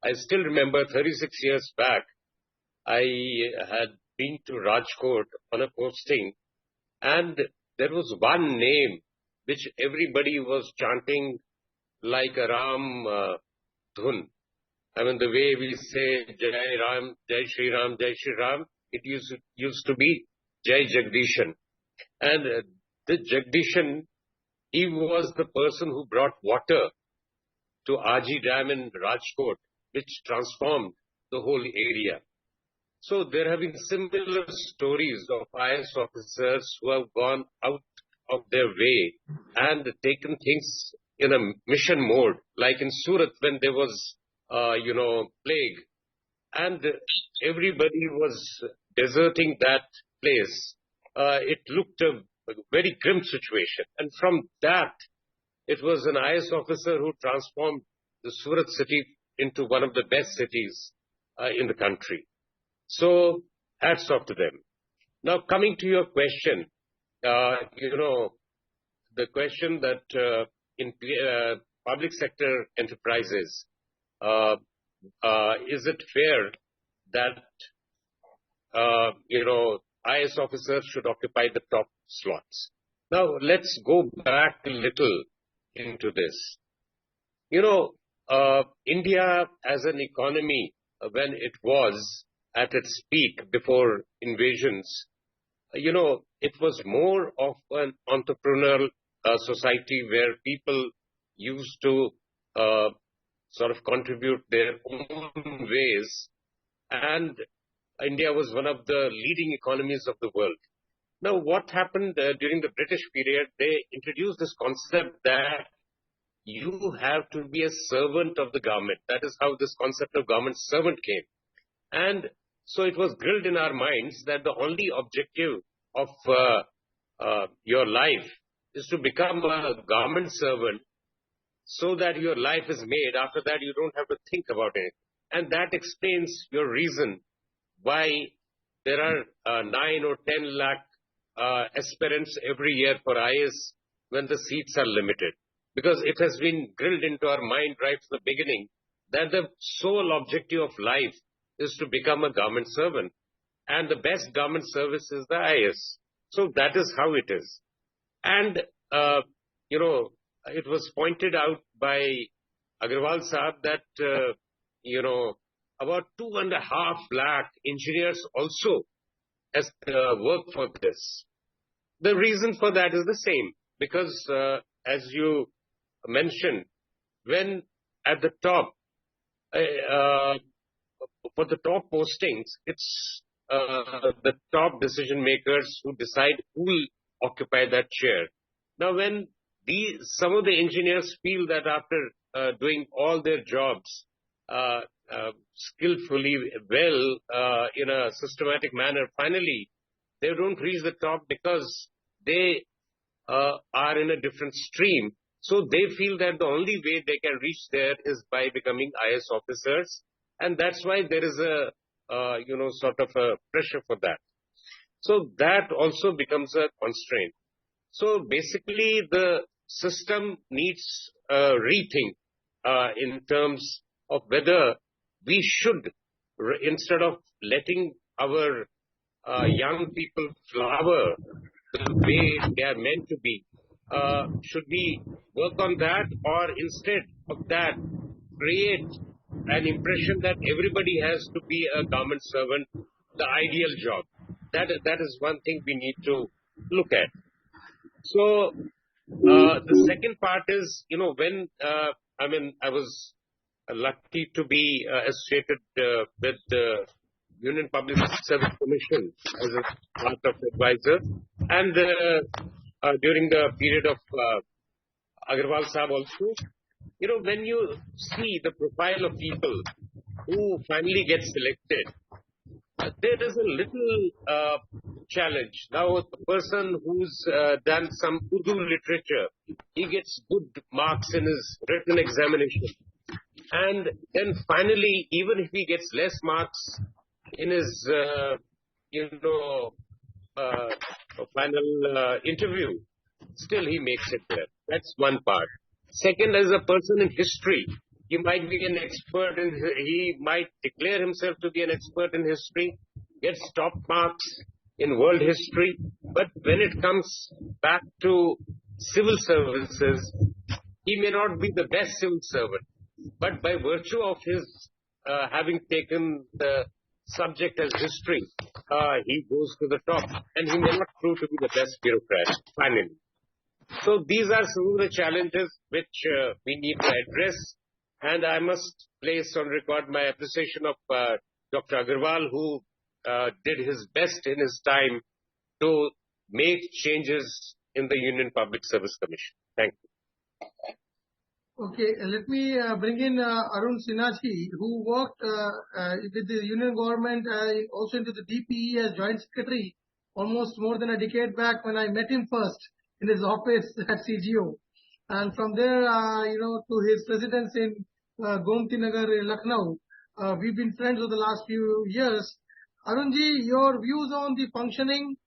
I still remember 36 years back, I had been to Rajkot on a posting, and there was one name which everybody was chanting like a Ram dhun. I mean, the way we say Jai Ram, Jai Shri Ram, Jai Shri Ram, it used to be Jai Jagdishan. And the Jagdishan, he was the person who brought water to Aji Dam in Rajkot, which transformed the whole area. So there have been similar stories of IAS officers who have gone out of their way and taken things in a mission mode, like in Surat when there was, plague, and everybody was deserting that place. It looked a very grim situation. And from that, it was an IAS officer who transformed the Surat city into one of the best cities in the country. So, hats off to them. Now, coming to your question, the question that in public sector enterprises, is it fair that, IAS officers should occupy the top slots? Now, let's go back a little into this. India as an economy, when it was at its peak before invasions, it was more of an entrepreneurial society where people used to sort of contribute their own ways, and India was one of the leading economies of the world. Now, what happened during the British period, they introduced this concept that you have to be a servant of the government. That is how this concept of government servant came. And so it was drilled in our minds that the only objective of your life is to become a government servant so that your life is made. After that, you don't have to think about it. And that explains your reason why there are 9 or 10 lakh aspirants every year for IAS when the seats are limited. Because it has been drilled into our mind right from the beginning that the sole objective of life is to become a government servant. And the best government service is the IAS. So that is how it is. And, it was pointed out by Agarwal Saab that, about 2.5 lakh engineers also has work for this. The reason for that is the same, because as you mentioned, when at the top, for the top postings, it's the top decision makers who decide who will occupy that chair. Now, when some of the engineers feel that after doing all their jobs skillfully, well, in a systematic manner, finally, they don't reach the top because they are in a different stream. So they feel that the only way they can reach there is by becoming IAS officers. And that's why there is a, sort of a pressure for that. So that also becomes a constraint. So basically the system needs a rethink in terms of whether we should, instead of letting our young people flower the way they are meant to be, should we work on that, or instead of that, create an impression that everybody has to be a government servant, the ideal job? That is one thing we need to look at. So the second part is, when, I was lucky to be associated with the Union Public Service Commission as a part of advisor, and during the period of Agarwal Saab also, when you see the profile of people who finally get selected, there is a little challenge. Now, a person who's done some Urdu literature, he gets good marks in his written examination. And then finally, even if he gets less marks in his, final interview, still he makes it there. That's one part. Second, as a person in history, he might be an expert he might declare himself to be an expert in history, gets top marks in world history, but when it comes back to civil services, he may not be the best civil servant, but by virtue of his having taken the subject as history, he goes to the top, and he may not prove to be the best bureaucrat, finally. So these are some of the challenges which we need to address, and I must place on record my appreciation of Dr. Agarwal, who did his best in his time to make changes in the Union Public Service Commission. Thank you. Okay, let me bring in Arun Sinhaji, who worked with the Union government, also into the DPE as Joint Secretary, almost more than a decade back when I met him first in his office at CGO. And from there, to his residence in GOVT Nagar, Lucknow, we've been friends over the last few years. Arunji, your views on the functioning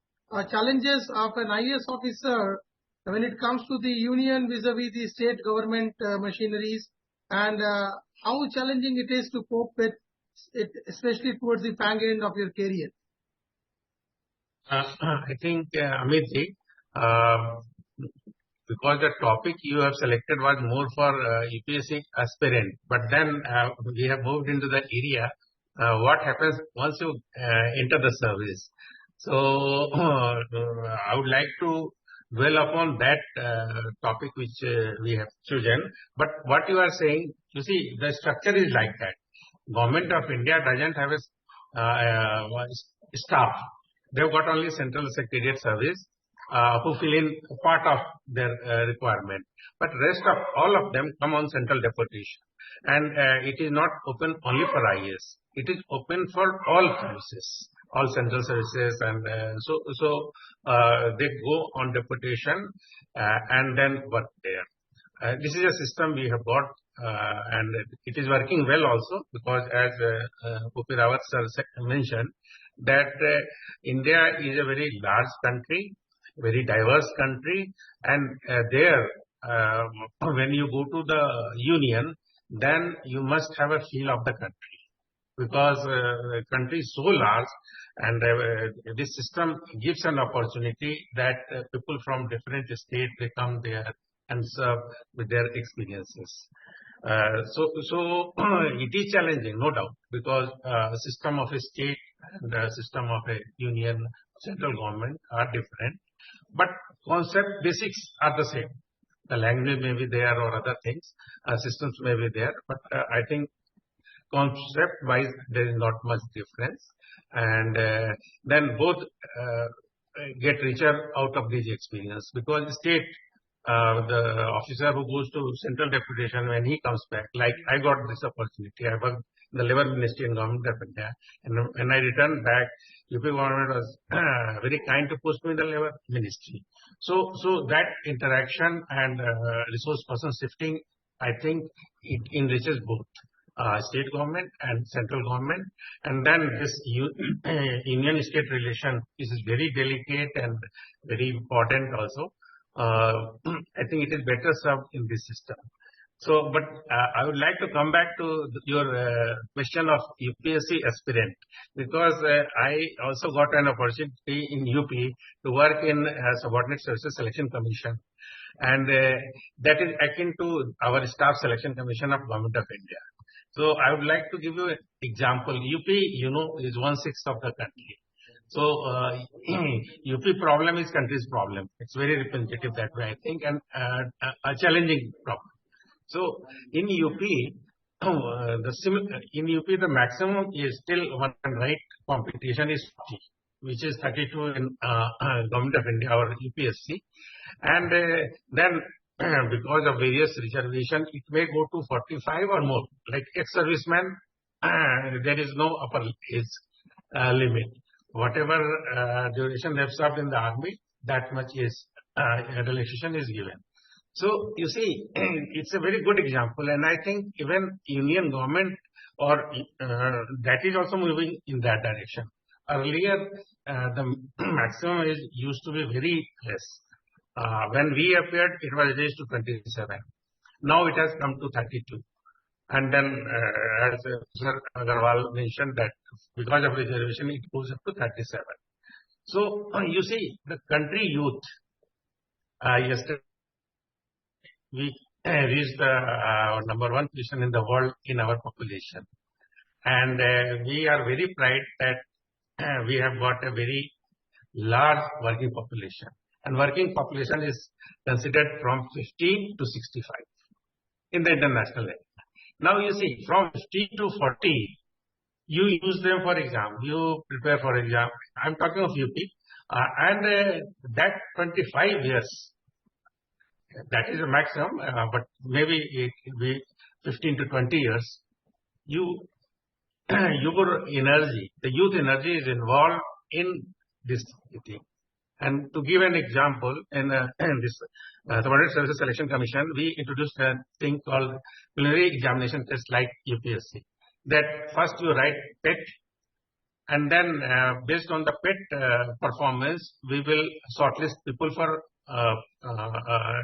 challenges of an IAS officer when it comes to the union vis-a-vis the state government machineries, and how challenging it is to cope with it, especially towards the fang end of your career. I think, Amitji, because the topic you have selected was more for UPSC aspirant, but then we have moved into the area, what happens once you enter the service. So I would like to dwell upon that topic which we have chosen. But what you are saying, you see, the structure is like that. Government of India doesn't have a staff. They've got only Central Secretariat Service who fill in part of their requirement. But rest of all of them come on central deputation. And it is not open only for IAS. It is open for all services, all central services, and they go on deputation and then work there. This is a system we have got, and it is working well also, because as Upir Rawat sir mentioned, that India is a very large country, very diverse country, and there, when you go to the union, then you must have a feel of the country, because the country is so large, and this system gives an opportunity that people from different states, they come there and serve with their experiences. So it is challenging, no doubt, because the system of a state and the system of a union, central government are different, but concept basics are the same. The language may be there or other things, systems may be there, but I think concept wise there is not much difference, and then both get richer out of this experience, because state, the officer who goes to central deputation, when he comes back, like I got this opportunity, I worked in the Labour Ministry in Government of India, and when I returned back, UP government was very kind to post me in the Labour Ministry. So that interaction and resource person shifting, I think it enriches both state government and central government. And then this union-state relation is very delicate and very important also. I think it is better served in this system. So, but I would like to come back to your question of UPSC aspirant, because I also got an opportunity in UP to work in Subordinate Services Selection Commission, and that is akin to our Staff Selection Commission of Government of India. So I would like to give you an example. UP, is 1/6 of the country. So UP problem is country's problem. It's very repetitive that way, I think, and a challenging problem. So in UP, the maximum is still one right competition is 40, which is 32 in Government of India or UPSC, and then because of various reservation, it may go to 45 or more. Like ex-serviceman, there is no upper age limit. Whatever duration they have served in the army, that much is relaxation is given. So you see, it's a very good example, and I think even Union government or that is also moving in that direction. Earlier, the maximum age used to be very less. When we appeared, it was raised to 27. Now it has come to 32. And then, as Sir Agarwal mentioned, that because of reservation, it goes up to 37. So, you see, the country youth, yesterday, we reached the #1 position in the world in our population. And we are very proud that we have got a very large working population. And working population is considered from 15 to 65 in the international level. Now you see, from 15 to 40, you use them for exam, you prepare for exam. I'm talking of UP, and that 25 years, that is a maximum, but maybe it will be 15 to 20 years. Your energy, the youth energy is involved in this thing. And to give an example, in this Subordinate Services Selection Commission, we introduced a thing called preliminary examination test like UPSC. That first you write PET, and then based on the PET performance, we will shortlist people for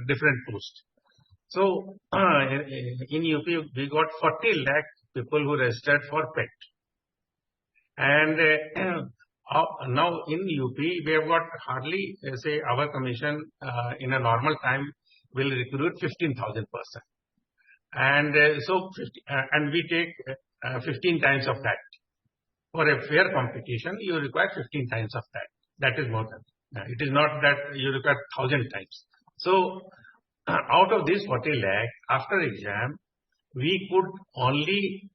different posts. So in UP, we got 40 lakh people who registered for PET. And now in UP, we have got hardly, say, our commission in a normal time will recruit 15,000 persons. And and we take 15 times of that. For a fair competition, you require 15 times of that. That is more than. It is not that you require 1,000 times. So out of this 40 lakh, after exam, we could only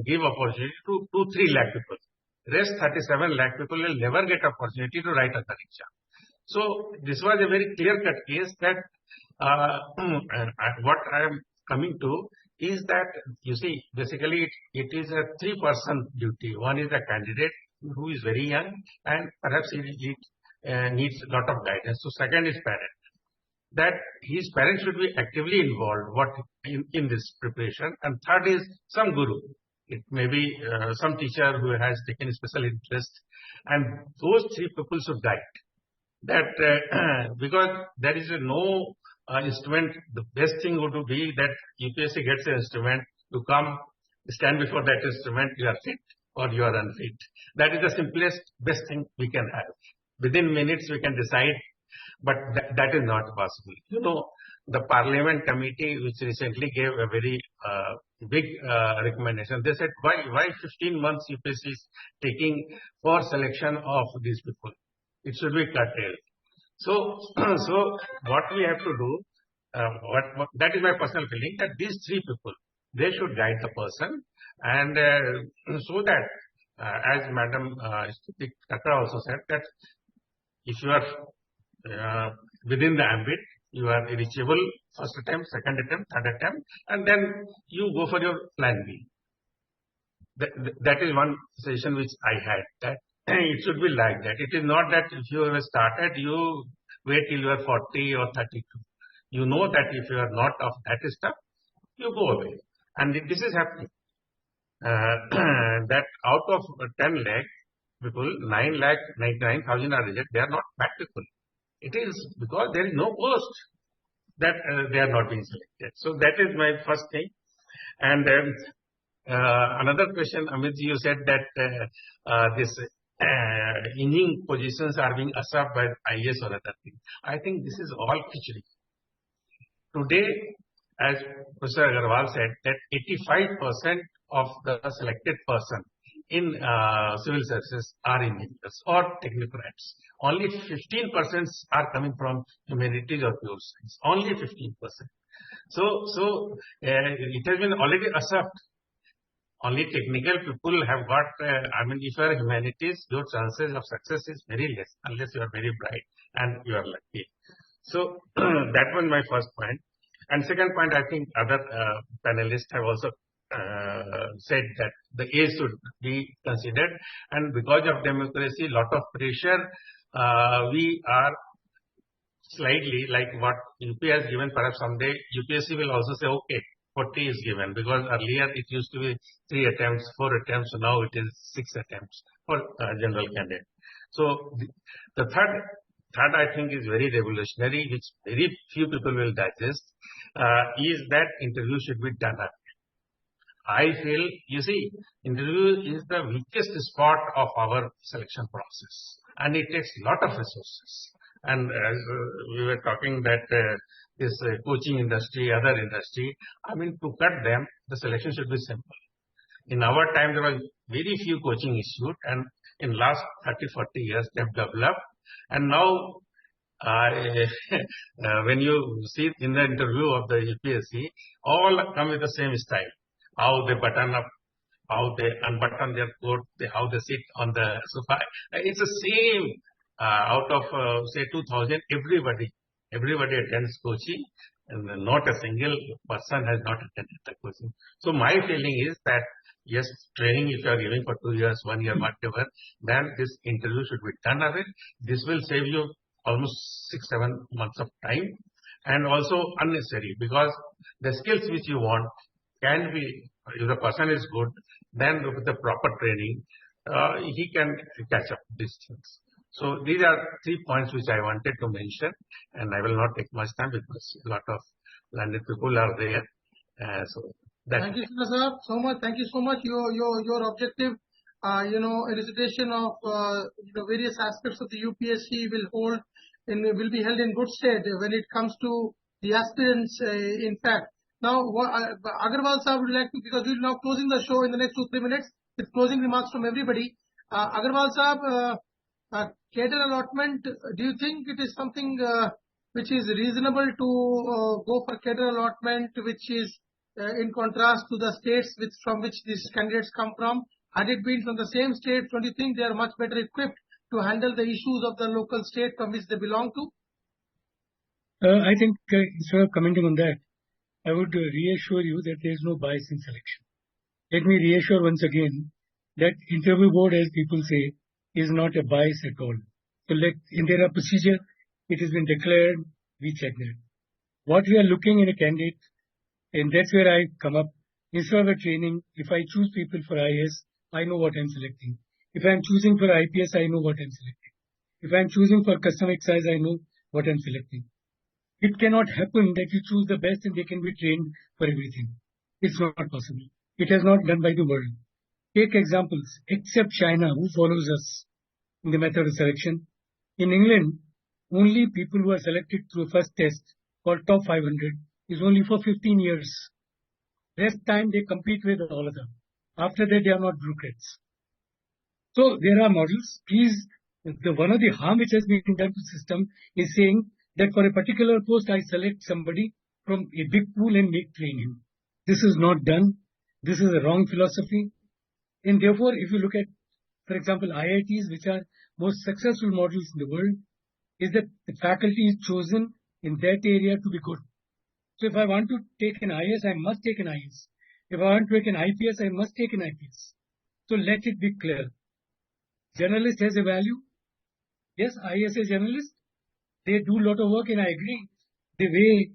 give opportunity to 2-3 lakh people. Rest 37 lakh people will never get opportunity to write other exam. So this was a very clear-cut case that what I am coming to is that, you see, basically it is a 3-person duty. One is the candidate who is very young and perhaps he needs a lot of guidance. So second is parent. That his parents should be actively involved in this preparation. And third is some guru. It may be some teacher who has taken special interest, and those three people should guide. That because there is no instrument, the best thing would be that UPSC gets an instrument to come, stand before that instrument, you are fit or you are unfit. That is the simplest, best thing we can have. Within minutes we can decide, but that is not possible. You know, the Parliament Committee, which recently gave a very big recommendation, they said, why 15 months UPSC is taking for selection of these people? It should be curtailed. So what we have to do, that is my personal feeling, that these three people, they should guide the person, and so that, as Madam Kakra also said, that if you are within the ambit, you are reachable first attempt, second attempt, third attempt, and then you go for your plan B. That is one suggestion which I had, that it should be like that. It is not that if you have started, you wait till you are 40 or 32. You know that if you are not of that stuff, you go away. And this is happening. That out of 10 lakh people, 9,99,000 are rejected. They are not practical. It is because there is no post that they are not being selected. So that is my first thing. And another question, Amit, you said that this engineering positions are being usurped by IAS or other things. I think this is all khichdi. Today, as Professor Agarwal said, that 85% of the selected person in civil services are engineers or technocrats. Only 15% are coming from humanities or pure science. Only 15%. So it has been already usurped. Only technical people have got, if you are humanities, your chances of success is very less, unless you are very bright and you are lucky. So that was my first point. And second point, I think other panelists have also said that the age should be considered. And because of democracy, lot of pressure, we are slightly like what UP has given, perhaps someday UPSC will also say, okay, 40 is given, because earlier it used to be 3 attempts, 4 attempts, so now it is 6 attempts for general candidate. So the third I think is very revolutionary, which very few people will digest, is that interview should be done up. I feel, you see, interview is the weakest spot of our selection process, and it takes a lot of resources. And as we were talking that this coaching industry, other industry, to cut them, the selection should be simple. In our time, there were very few coaching institutes, and in last 30, 40 years, they have developed. And now, when you see in the interview of the UPSC, all come with the same style. How they button up, how they unbutton their coat, how they sit on the sofa. It's the same. Out of, say, 2,000, everybody attends coaching, and not a single person has not attended the coaching. So my feeling is that, yes, training if you are giving for 2 years, 1 year, whatever, then this interview should be done away. This will save you almost 6-7 months of time, and also unnecessary, because the skills which you want can be, if the person is good, then with the proper training, he can catch up these things. So these are 3 points which I wanted to mention, and I will not take much time because a lot of landed people are there. Thank you, sir, so much. Thank you so much. Your objective, elicitation of various aspects of the UPSC will be held in good stead when it comes to the aspirants. In fact, now Agarwal sir would like to, because we will now closing the show in the next 2-3 minutes with closing remarks from everybody. Agarwal sir. Cadre allotment, do you think it is something which is reasonable to go for cadre allotment, which is in contrast to the states from which these candidates come from? Had it been from the same state, don't you think they are much better equipped to handle the issues of the local state from which they belong to? I think instead of commenting on that, I would reassure you that there is no bias in selection. Let me reassure once again that interview board, as people say, is not a bias at all. So in their procedure, it has been declared, we check that. What we are looking in a candidate, and that's where I come up Instead of a training, if I choose people for IAS, I know what I'm selecting. If I'm choosing for IPS, I know what I'm selecting. If I'm choosing for custom exercise, I know what I'm selecting. It cannot happen that you choose the best and they can be trained for everything. It's not possible. It has not done by the world. Take examples, except China, who follows us in the method of selection. In England, only people who are selected through a first test called top 500 is only for 15 years. Rest time they compete with all of them. After that, they are not bureaucrats. So there are models. Please, one of the harm which has been done to the system is saying that for a particular post, I select somebody from a big pool and train him. This is not done. This is a wrong philosophy. And therefore, if you look at, for example, IITs, which are most successful models in the world, is that the faculty is chosen in that area to be good. So if I want to take an IS, I must take an IS. If I want to take an IPS, I must take an IPS. So let it be clear. Journalist has a value. Yes, IS is journalist. They do a lot of work, and I agree. The way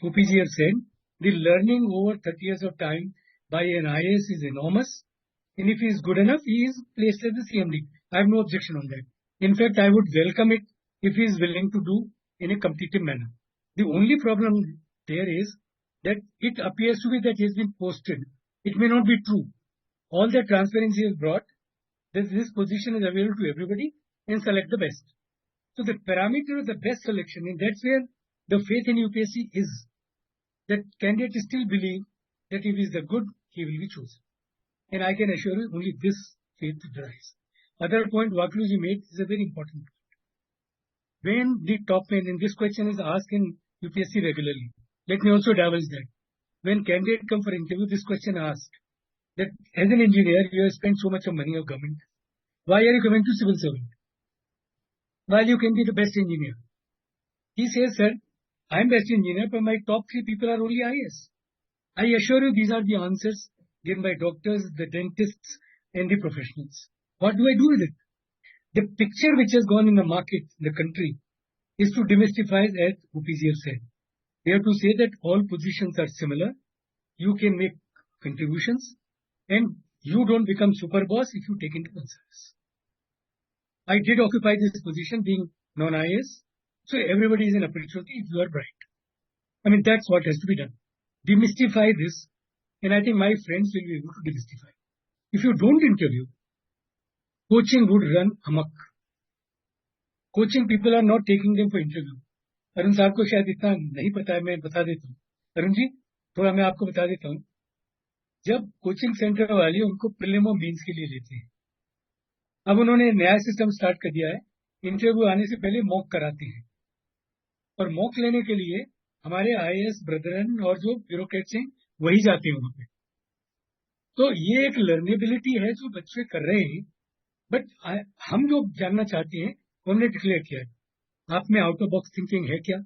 OPG have said, the learning over 30 years of time by an IS is enormous. And if he is good enough, he is placed as the CMD. I have no objection on that. In fact, I would welcome it if he is willing to do in a competitive manner. The only problem there is that it appears to be that he has been posted. It may not be true. All the transparency is brought that this position is available to everybody and select the best. So the parameter of the best selection, and that's where the faith in UPSC is, that candidates still believe that if he is the good, he will be chosen. And I can assure you only this faith drives. Other point Vakluji made is a very important point. When the top men, and this question is asked in UPSC regularly, let me also divulge that. When candidates come for interview, this question asked that as an engineer, you have spent so much of money of government. Why are you coming to civil servant? While you can be the best engineer. He says, sir, I'm best engineer, but my top 3 people are only IS. I assure you these are the answers given by doctors, the dentists, and the professionals. What do I do with it? The picture which has gone in the market, in the country, is to demystify, as OPG have said. They have to say that all positions are similar. You can make contributions, and you don't become super boss if you take into one service. I did occupy this position being non-IS, so everybody is an opportunity if you are bright. I mean, that's what has to be done. Demystify this, and I think my friends will be able to demystify. If you don't interview, coaching would run amok. Coaching people are not taking them for interview. Arun साहब को शायद इतना नहीं पता है, मैं बता देता हूँ. अरुण जी, थोड़ा मैं आपको बता देता हूँ. जब कोचिंग सेंटर वाले उनको प्रीलिम और मेंस के लिए लेते हैं, अब उन्होंने नया सिस्टम स्टार्ट कर दिया है. इंटरव्यू आने से पहले मॉक कराते हैं, और मॉक लेने के लिए हमारे IAS ब्रदरन और जो ब्यूरोक्रेट्स हैं वही जाते हैं वहां पे. तो ये एक लर्नेबिलिटी है जो बच्चे कर रहे हैं. बट हम जो जानना चाहते हैं हमने डिक्लेयर किया है, आप में आउट ऑफ बॉक्स थिंकिंग है क्या?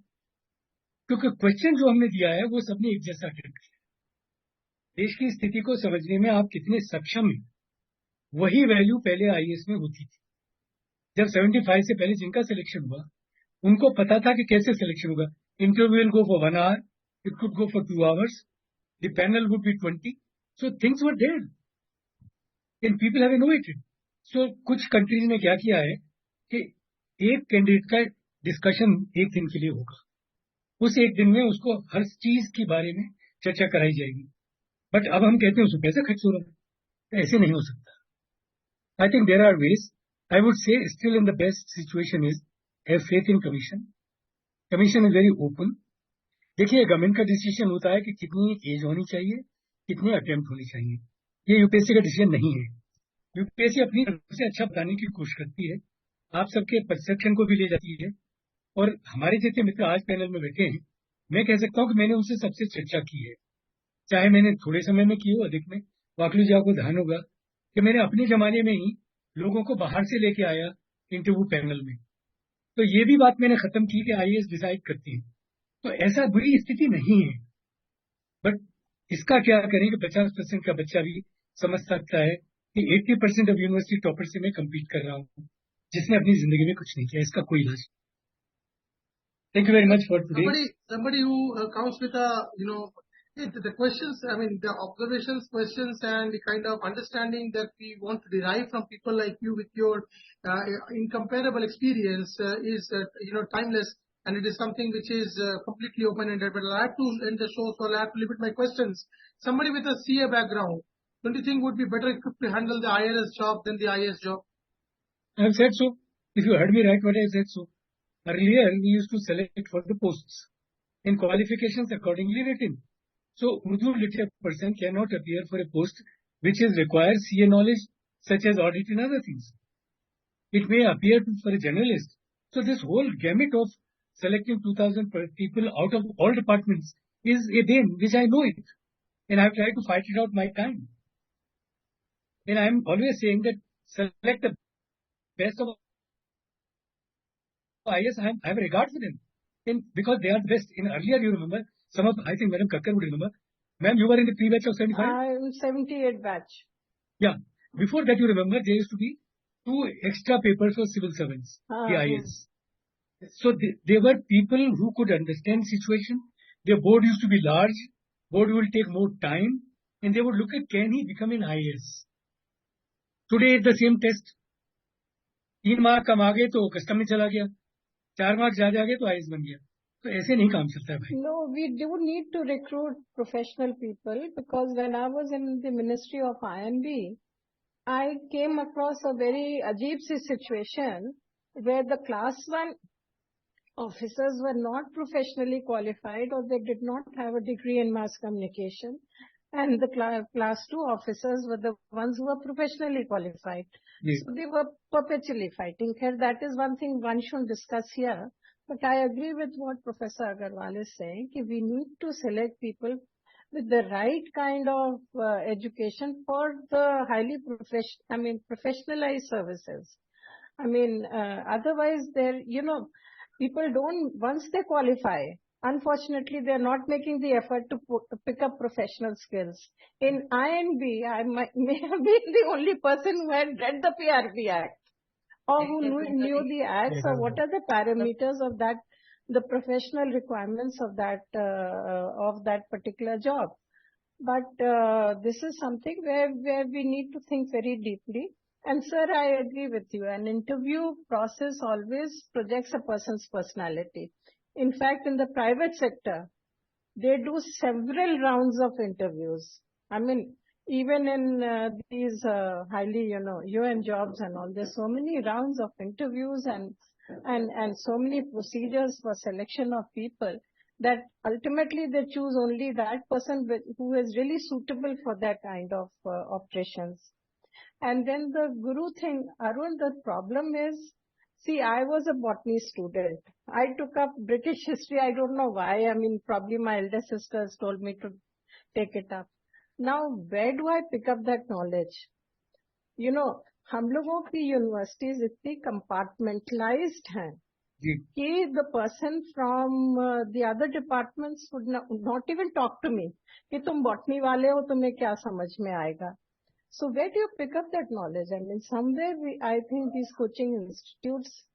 क्योंकि क्वेश्चन जो हमने दिया है वो सबने एक जैसा अटेम्प्ट किया. देश की स्थिति को समझने में आप कितने सक्षम हैं, वही वैल्यू पहले IAS में होती थी. जब 75 से पहले जिनका सिलेक्शन हुआ उनको पता था कि कैसे सिलेक्शन होगा. Interview will go for 1 hour, it could go for 2 hours, the panel would be 20. So things were there and people have innovated. सो कुछ कंट्रीज ने क्या किया है कि एक कैंडिडेट का डिस्कशन एक दिन के लिए होगा. उस एक दिन में उसको हर चीज के बारे में चर्चा कराई जाएगी. बट अब हम कहते हैं उसमें पैसा खर्च हो रहा है. ऐसे नहीं हो सकता. I think there are ways. I would say still in the best situation is have faith in commission. Commission is very open. देखिए, गवर्नमेंट का डिसीजन होता है कि कितनी एज होनी चाहिए, कितने अटेम्प्ट होनी चाहिए. ये यूपीएससी का डिसीजन नहीं है. यूपीएससी अपनी तरफ से अच्छा बताने की कोशिश करती है, आप सबके परसेप्शन को भी ले जाती है. और हमारे जितने मित्र आज पैनल में बैठे हैं, मैं कह सकता हूं कि मैंने उनसे सबसे चर्चा की है, चाहे मैंने थोड़े समय में की हो, अधिक में. वाकलू जी आपको ध्यान होगा कि मैंने अपने जमाने में ही लोगों को बाहर से लेके आया इंटरव्यू पैनल में. तो ये भी बात मैंने खत्म की कि IAS डिसाइड करती है. तो ऐसा बुरी स्थिति नहीं है. बट इसका क्या करें कि 50% का बच्चा भी समझ सकता है कि 80% ऑफ यूनिवर्सिटी टॉपर से मैं कम्पीट कर रहा हूँ, जिसने अपनी जिंदगी में कुछ नहीं किया. इसका कोई इलाज. Thank you very much for today. Somebody who comes with a The questions, I mean, the observations, questions, and the kind of understanding that we want to derive from people like you with your incomparable experience is, timeless, and it is something which is completely open-ended. But I have to end the show, so I have to limit my questions. Somebody with a CA background, don't you think would be better equipped to handle the IRS job than the IAS job? I have said so. If you heard me right, what I said so. Earlier, we used to select for the posts in qualifications accordingly written. So, Urdu literate person cannot appear for a post which is requires CA knowledge such as audit and other things. It may appear for a journalist. So, this whole gamut of selecting 2,000 people out of all departments is a bane, which I know it. And I have tried to fight it out my time. And I am always saying that select the best of IAS. I have regard for them. And because they are the best. In earlier, you remember, I think Madam Kakkar would remember. Ma'am, you were in the pre-batch of 75? I'm 78 batch. Yeah. Before that, you remember, there used to be 2 extra papers for civil servants, the IAS. So they were people who could understand situation. Their board used to be large. Board will take more time. And they would look at, can he become an IAS? Today, the same test. 3 mark कम आ गए तो custom में चला गया, 4 mark ज्यादा आ गए तो IAS बन गया. तो ऐसे नहीं काम चलता है भाई. No, we do need to recruit professional people, because when I was in the Ministry of INB, I came across a very ajib situation where the class 1 officers were not professionally qualified, or they did not have a degree in mass communication, and the class 2 officers were the ones who were professionally qualified. Yes. So they were perpetually fighting. That is one thing one should discuss here. But I agree with what Professor Agarwal is saying, that we need to select people with the right kind of education for the highly professionalized services. Otherwise, people don't, once they qualify, unfortunately, they are not making the effort to pick up professional skills. In INB, I may have been the only person who had read the PRB Act, or who knew the acts, or what are the parameters of that, the professional requirements of that particular job. But this is something where we need to think very deeply. And sir, I agree with you. An interview process always projects a person's personality. In fact, in the private sector, they do several rounds of interviews. Even in these highly, UN jobs and all, there's so many rounds of interviews and so many procedures for selection of people, that ultimately they choose only that person who is really suitable for that kind of operations. And then the guru thing, Arun, the problem is, see, I was a botany student. I took up British history. I don't know why. Probably my elder sisters told me to take it up. Now, where do I pick up that knowledge? हम लोगों की universities इतनी compartmentalized हैं कि the person from the other departments would not even talk to me कि तुम botany वाले हो, तुम्हें क्या समझ में आएगा. So where do you pick up that knowledge? Somewhere I think these coaching institutes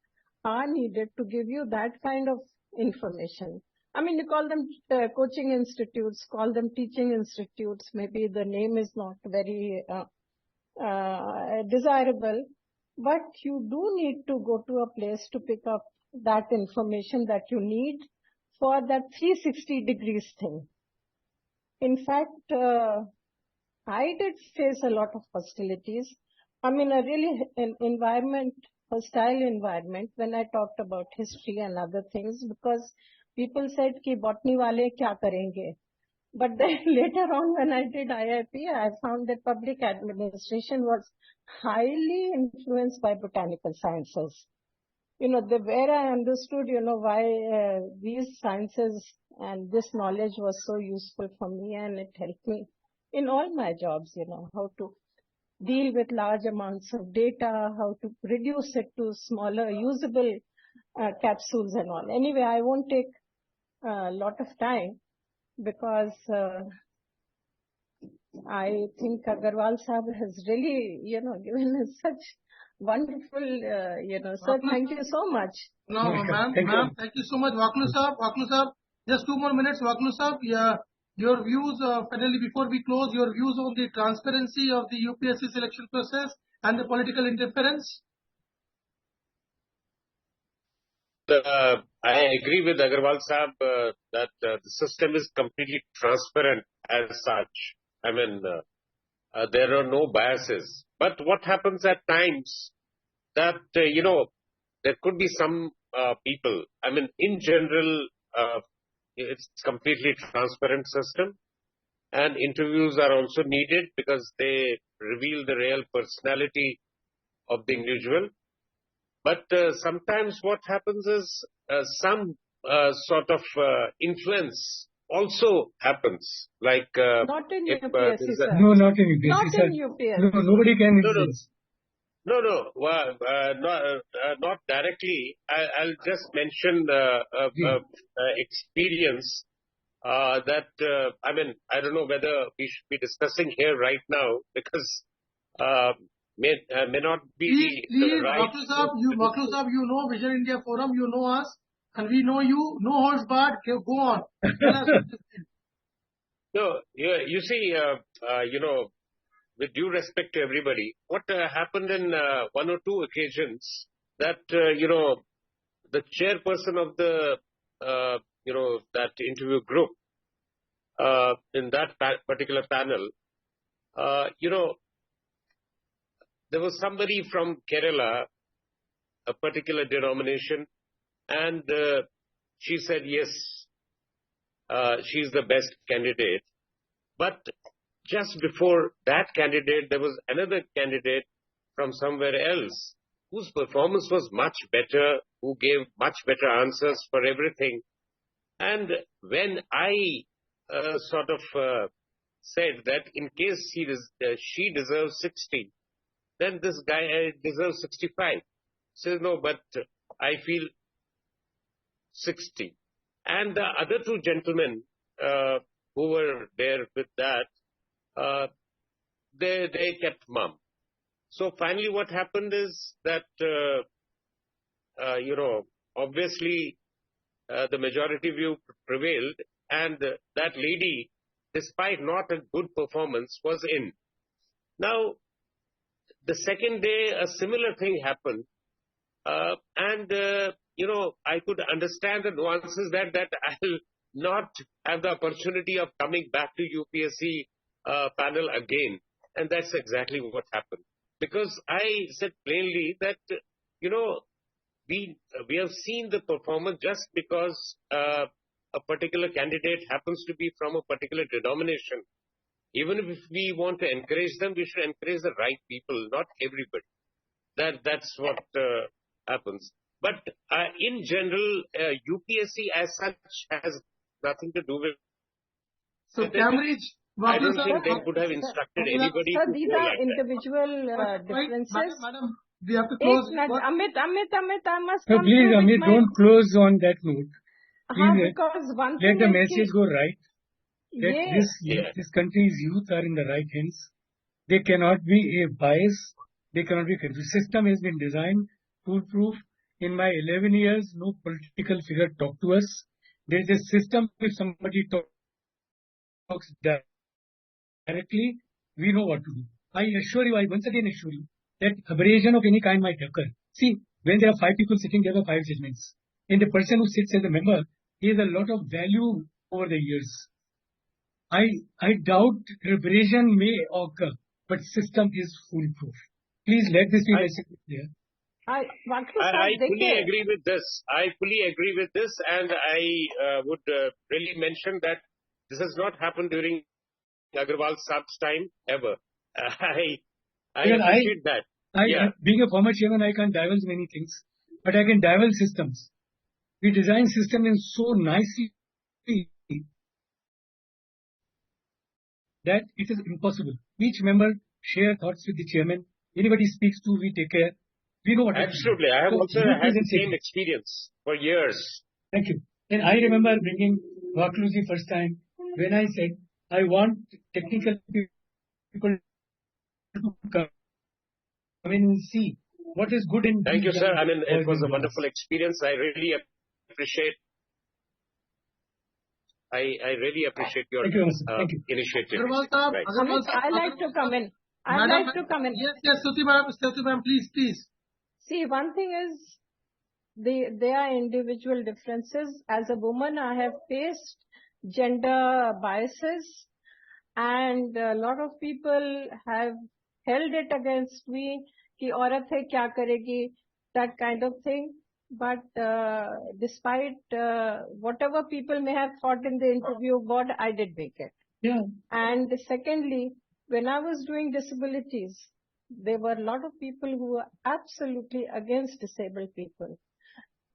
are needed to give you that kind of information. You call them coaching institutes, call them teaching institutes. Maybe the name is not very desirable, but you do need to go to a place to pick up that information that you need for that 360 degrees thing. In fact, I did face a lot of hostilities. A really hostile environment when I talked about history and other things, because people said ki botany wale kya karenge. But then later on when I did IIP, I found that public administration was highly influenced by botanical sciences. Where I understood, why these sciences and this knowledge was so useful for me, and it helped me in all my jobs, how to deal with large amounts of data, how to reduce it to smaller usable capsules and all. Anyway, I won't take a lot of time, because I think Agarwal Sahab has really, given us such wonderful, sir, thank you so much. No, ma'am, thank you so much. Waklu Sahab, just 2 more minutes. Waklu Sahab, yeah. Your views, finally, before we close, your views on the transparency of the UPSC selection process and the political interference? I agree with Agarwal Saab that the system is completely transparent as such. I mean, there are no biases. But what happens at times that, there could be some people, I mean, in general, it's completely transparent system, and interviews are also needed because they reveal the real personality of the individual. But sometimes what happens is some sort of influence also happens. Like Not in if UPSC, there's sir. No, not in UPSC, Not sir. in UPSC. No, nobody can No, influence. well, not directly. I'll just mention experience that, I mean, I don't know whether we should be discussing here right now because may not be Please, the right. Makhluk Saab, you know Vision India Forum, you know us, and we know you. No holds barred. Go on. Tell us what you think. No, you see, with due respect to everybody, what happened in one or two occasions that, the chairperson of the, that interview group in that particular panel, there was somebody from Kerala, a particular denomination, and she said, yes, she's the best candidate. But just before that candidate, there was another candidate from somewhere else whose performance was much better, who gave much better answers for everything. And when I sort of said that in case she deserves 60, then this guy deserves 65. Says, no, but I feel 60. And the other two gentlemen who were there with that, they kept mum. So finally what happened is that, obviously the majority view prevailed, and that lady, despite not a good performance, was in. Now, the second day, a similar thing happened. I could understand the nuances that I'll not have the opportunity of coming back to UPSC panel again. And that's exactly what happened. Because I said plainly that, we have seen the performance just because a particular candidate happens to be from a particular denomination. Even if we want to encourage them, we should encourage the right people, not everybody. That's what happens. But in general, UPSC as such has nothing to do with. So Cambridge, I don't think they could have instructed anybody Sir, to these go are like that. individual differences. Madam, we have to close. Amit, I must So come please, through with Amit, my... don't close on that note. Please because one let thing the is message go right. That Yeah. this country's youth are in the right hands. They cannot be a bias. They cannot be confused. The system has been designed foolproof. In my 11 years, no political figure talked to us. There is a system. If somebody talks directly, we know what to do. I once again assure you, that aberration of any kind might occur. See, when there are 5 people sitting, there are 5 judgments. And the person who sits as a member, he has a lot of value over the years. I doubt aberration may occur, but system is foolproof. Please let this be message clear. I fully agree with this. And I would really mention that this has not happened during Agarwal Saab's time ever. I appreciate that. Being a former chairman, I can't divulge many things, but I can divulge systems. We design systems in so nicely that it is impossible. Each member share thoughts with the chairman. Anybody speaks to, we take care. We know what. Absolutely. I have also had the same experience for years. Thank you. And I remember bringing Vakluji first time when I said, I want technical people to come in and see what is good in. Thank you, sir. I mean, it was a wonderful experience. I really appreciate. I really appreciate your Thank you, sir. Thank you. initiative. Agarwal Sahab, Right. Agarwal Amit, Sahab, I like to come in. I'd Madam, like to come in. yes, Shruti ma'am, please. See, one thing is, there are individual differences. As a woman, I have faced gender biases, and a lot of people have held it against me, कि औरत है क्या करेगी, that kind of thing. But despite whatever people may have thought in the interview, God, I did make it. Yeah. And secondly, when I was doing disabilities, there were a lot of people who were absolutely against disabled people.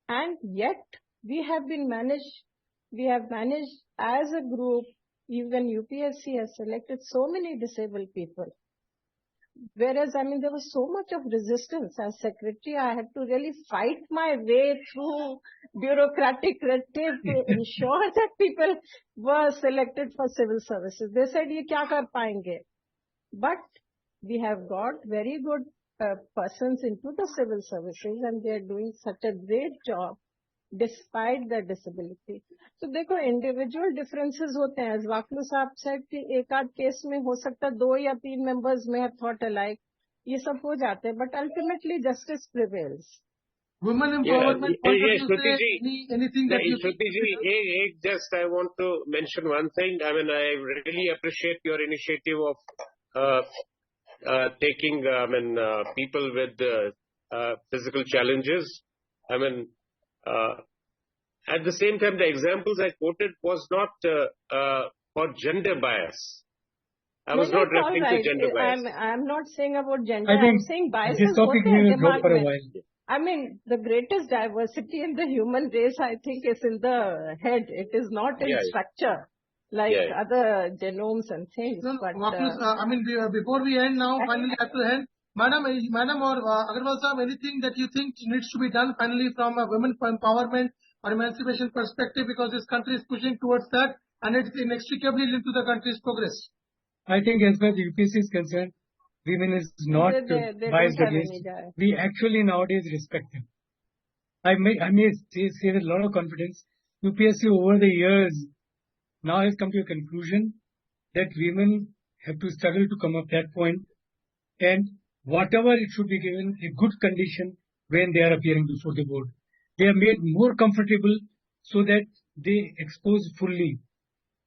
And yet, we have managed as a group, even UPSC has selected so many disabled people. Whereas, I mean, there was so much of resistance. As secretary, I had to really fight my way through bureaucratic red tape to ensure that people were selected for civil services. They said, "Ye kya kar payenge?" But we have got very good persons into the civil services, and they are doing such a great job despite their disability. तो देखो individual differences होते हैं. वाकलू साहब said कि एक आध case में हो सकता 2 या 3 मेंबर्स में have thought alike, ये सब हो जाते हैं, but ultimately justice prevails. Women empowerment. Yes, Shruti ji. Anything that you Shruti ji, just I want to mention one thing. I mean, I really appreciate your initiative of taking people with physical challenges. I mean, at the same time, the examples I quoted was not for gender bias. I was not referring to gender bias. I'm not saying about gender. I think I'm saying biases this topic होते हैं will drop दिमाग for a में. while. I mean, the greatest diversity in the human race, I think, is in the head. It is not in structure, like other genomes and things. No, but I mean, before we end now, finally at the end, Madam or Agarwal Sahab, anything that you think needs to be done finally from a women empowerment or emancipation perspective, because this country is pushing towards that and it's inextricably linked to the country's progress. I think as far as UPSC is concerned, women is not they biased don't have against. any bias. We actually nowadays respect them. I may say with a lot of confidence, UPSC over the years now has come to a conclusion that women have to struggle to come up that point, and whatever it should be given a good condition when they are appearing before the board. They are made more comfortable so that they expose fully.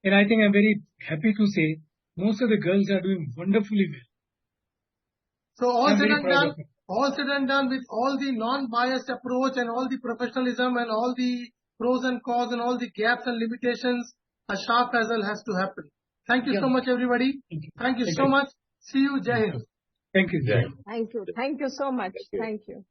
And I think I'm very happy to say most of the girls are doing wonderfully well. So all said and done with all the non-biased approach and all the professionalism and all the pros and cons and all the gaps and limitations, a sharp puzzle has to happen. Thank you so much, everybody. Thank you so much. See you, Jai Hind. Thank you. Thank you so much. Thank you.